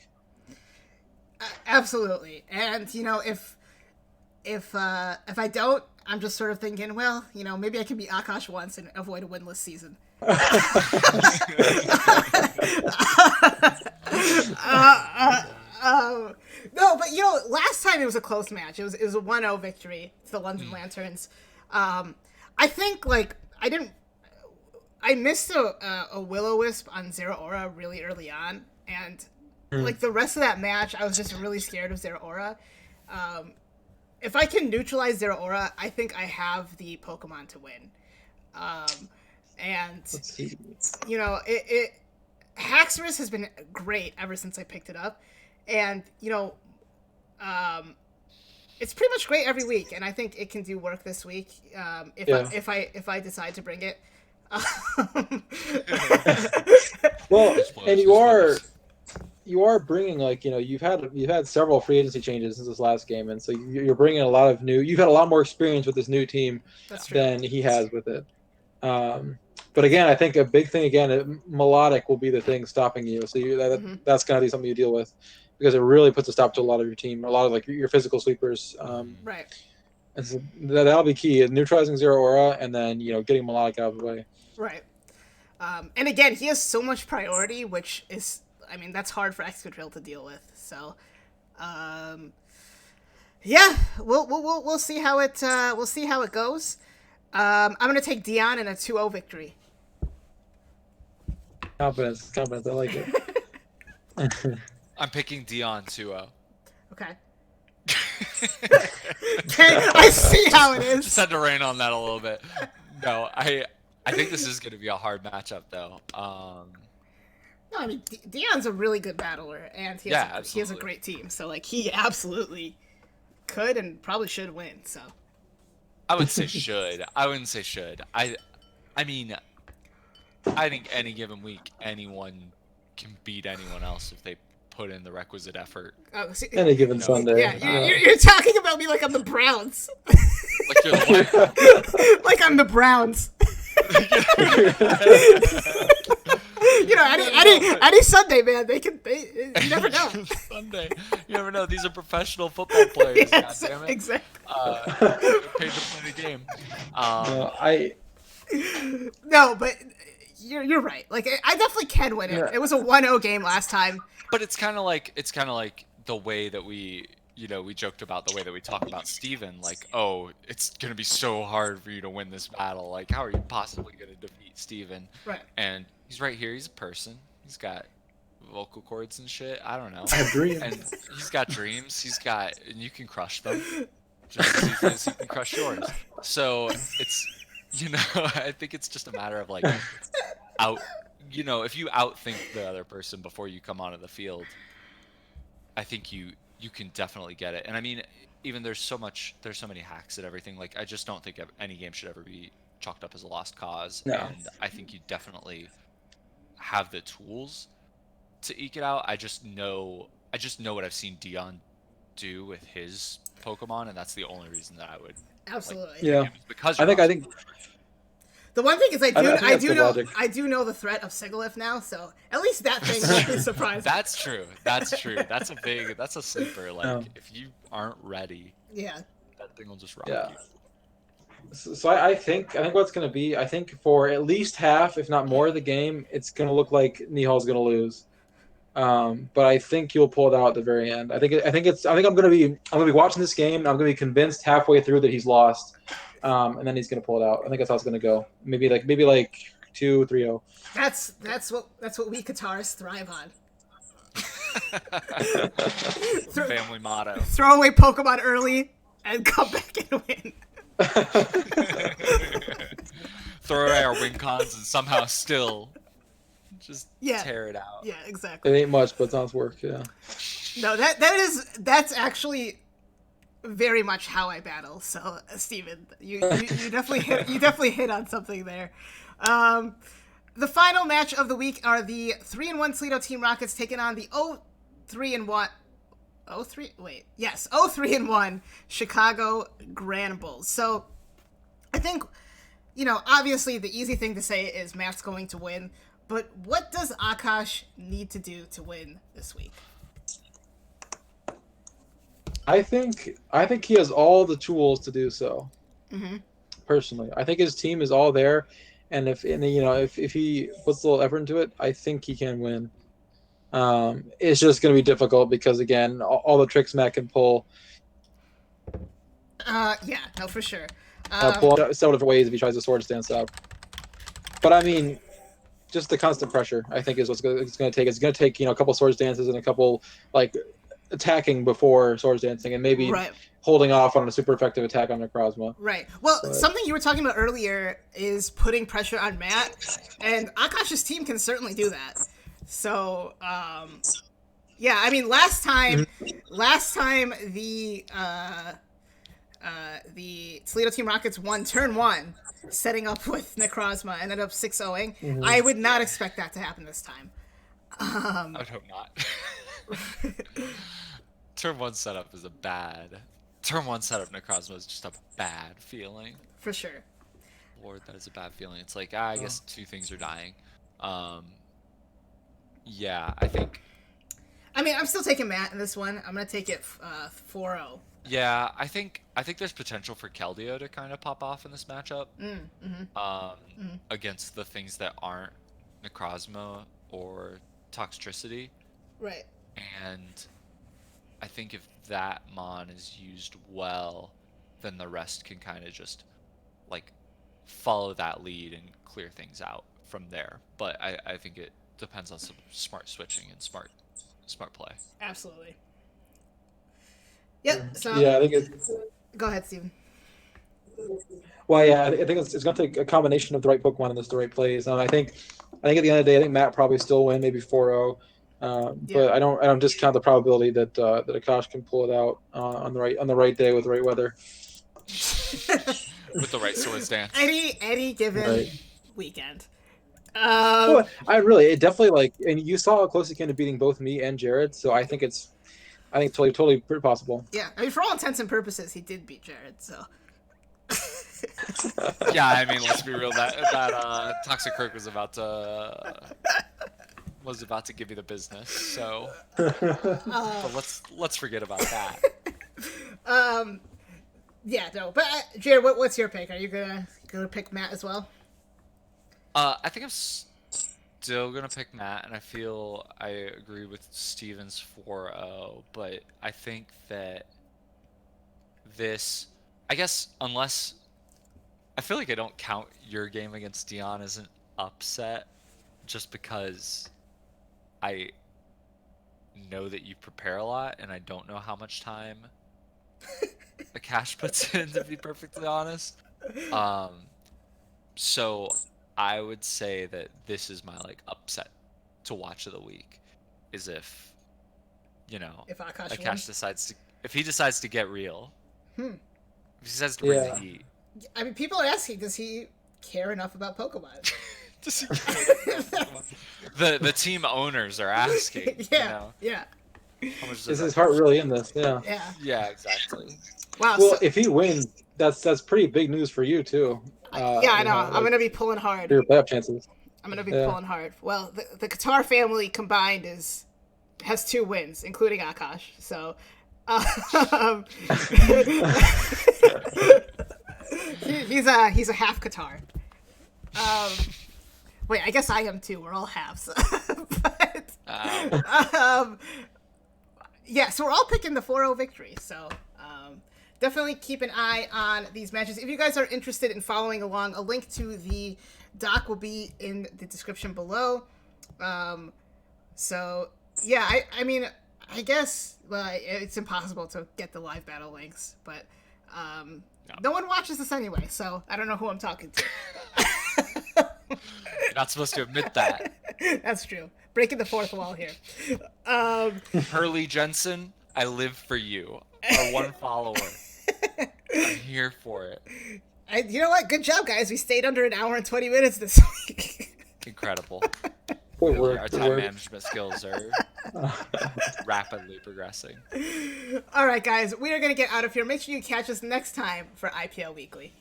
Absolutely, and if I don't, I'm just sort of thinking, well, maybe I can be Akash once and avoid a winless season. No, but last time it was a close match. It was a 1-0 victory to the London Lanterns. I think I missed a Will-O-Wisp on Zeraora really early on, and like the rest of that match, I was just really scared of Zeraora. If I can neutralize Zeraora, I think I have the Pokemon to win. And Haxorus has been great ever since I picked it up, and it's pretty much great every week, and I think it can do work this week if I decide to bring it. Well, and you are bringing, like, you've had several free agency changes since this last game, and so you're bringing a lot of new. You've had a lot more experience with this new team than he has with it. But again, I think a big thing melodic will be the thing stopping you. So that's going to be something you deal with, because it really puts a stop to a lot of your team, a lot of like your physical sweepers. Right. And so that'll be key: neutralizing Zero Aura, and then getting melodic out of the way. Right. And again, he has so much priority, which is, I mean, that's hard for Excadrill to deal with. So, yeah, we'll see how it goes. I'm gonna take Dion in a 2-0 victory. Confidence, I like it. I'm picking Dion 2-0. Okay. Okay, I see how it is. Just had to rain on that a little bit. No, I think this is going to be a hard matchup, though. No, I mean, Dion's a really good battler, and he has a great team. So, like, he absolutely could and probably should win. So, I would say should. I wouldn't say should. I mean, I think any given week, anyone can beat anyone else if they put in the requisite effort. Oh, see, any given Sunday. Yeah, you're talking about me like I'm the Browns. Like you're the like I'm the Browns. Any Sunday, man, you never know. Sunday, you never know. These are professional football players. Yes, goddammit. Exactly. Paid to play the game. No, but you're right. Like, I definitely can win it. Yeah. It was a 1-0 game last time. But it's kind of like the way that we joked about the way that we talk about Steven, like, oh, it's going to be so hard for you to win this battle. Like, how are you possibly going to defeat Steven? Right. And he's right here. He's a person. He's got vocal cords and shit. I don't know. I have dreams. And he's got dreams. And you can crush them just as easily as he can crush yours. So it's, I think it's just a matter of, like, if you outthink the other person before you come onto the field, I think you can definitely get it. And I mean, even there's so many hacks at everything. Like, I just don't think any game should ever be chalked up as a lost cause. No. And I think you definitely have the tools to eke it out. I just know what I've seen Dion do with his Pokemon, and that's the only reason that I would absolutely because I think the one thing is I do know the threat of Sigilyph now, so at least that thing won't be surprising. That's true. That's a sleeper. Like, if you aren't ready, that thing will just rock you. So I think what's going to be, I think for at least half, if not more of the game, it's going to look like Nihal's going to lose. But I think you'll pull it out at the very end. I think I'm going to be watching this game, and I'm going to be convinced halfway through that he's lost. And then he's going to pull it out. I think that's how it's going to go. Maybe like 2-3-0. That's what we Katars thrive on. Family motto. Throw away Pokemon early and come back and win. Throw away our win cons and somehow still just tear it out. Yeah, exactly. It ain't much, but sounds work. Yeah. No, that's actually very much how I battle. So, Steven, you definitely hit on something there. The final match of the week are the 3-1 Toledo Team Rockets taking on the 0-3-1 Chicago Grand Bulls. So, I think, obviously the easy thing to say is Matt's going to win, but what does Akash need to do to win this week? I think he has all the tools to do so. Mm-hmm. Personally, I think his team is all there, and if he puts a little effort into it, I think he can win. It's just going to be difficult because, again, all the tricks Matt can pull. For sure. Pull out several different ways if he tries to sword stance up. But I mean, just the constant pressure, I think, is what's going to take. It's going to take a couple sword stances and a couple attacking before swords dancing, and maybe holding off on a super effective attack on Necrozma. Right. Well, something you were talking about earlier is putting pressure on Matt, and Akash's team can certainly do that. So, I mean, last time the Toledo Team Rockets won turn 1, setting up with Necrozma, ended up 6-0ing. Mm-hmm. I would not expect that to happen this time. I would hope not. Turn 1 setup is Necrozma is just a bad feeling. For sure. Lord, that is a bad feeling. It's like, I guess two things are dying. Yeah, I think. I mean, I'm still taking Matt in this one. I'm gonna take it 4-0. Yeah, I think there's potential for Keldeo to kind of pop off in this matchup. Against the things that aren't Necrozma or Toxtricity. Right. And I think if that Mon is used well, then the rest can kind of just like follow that lead and clear things out from there. But I think it depends on some smart switching and smart play. Absolutely. Yep. So Yeah, I think it's. Go ahead, Steven. Well, yeah, I think it's going to take a combination of the right Pokemon and the right plays. I think at the end of the day, I think Matt probably still win, maybe 4-0. But I don't discount the probability that Akash can pull it out on the right day with the right weather. With the right sword stance. Any given weekend. Well, it definitely and you saw how close he came to beating both me and Jared, so I think totally pretty possible. Yeah, I mean, for all intents and purposes, he did beat Jared, so. Yeah, I mean, let's be real. That Toxic Kirk was about to give you the business. So, but let's forget about that. Yeah, no, but Jared, what's your pick? Are you gonna pick Matt as well? I think I'm still gonna pick Matt, and I feel I agree with Steven's 4-0, but I think that this, I guess, unless I feel like I don't count your game against Dion as an upset, just because I know that you prepare a lot, and I don't know how much time Akash puts in, to be perfectly honest. So I would say that this is my upset to watch of the week, is if Akash decides to get real. If he decides to bring the heat. I mean, people are asking, does he care enough about Pokemon? Does he care enough about Pokemon? The team owners are asking. Yeah. How much is his heart really in this? Yeah, exactly. Wow. Well, if he wins, that's pretty big news for you too. I know. I'm gonna be pulling hard. For your playoff chances. I'm gonna be pulling hard. Well, the Qatar family combined has 2 wins, including Akash. So, he's a half Qatar. Wait, I guess I am too. We're all halves. But, yeah, so we're all picking the 4-0 victory. So definitely keep an eye on these matches. If you guys are interested in following along, a link to the doc will be in the description below. So yeah, I mean, I guess it's impossible to get the live battle links, but no one watches this anyway, so I don't know who I'm talking to. You're not supposed to admit that. That's true. Breaking the fourth wall here. Hurley Jensen, I live for you. Our one follower. I'm here for it. You know what? Good job, guys. We stayed under an hour and 20 minutes this week. Incredible. Really, our time management skills are rapidly progressing. All right, guys. We are going to get out of here. Make sure you catch us next time for IPL Weekly.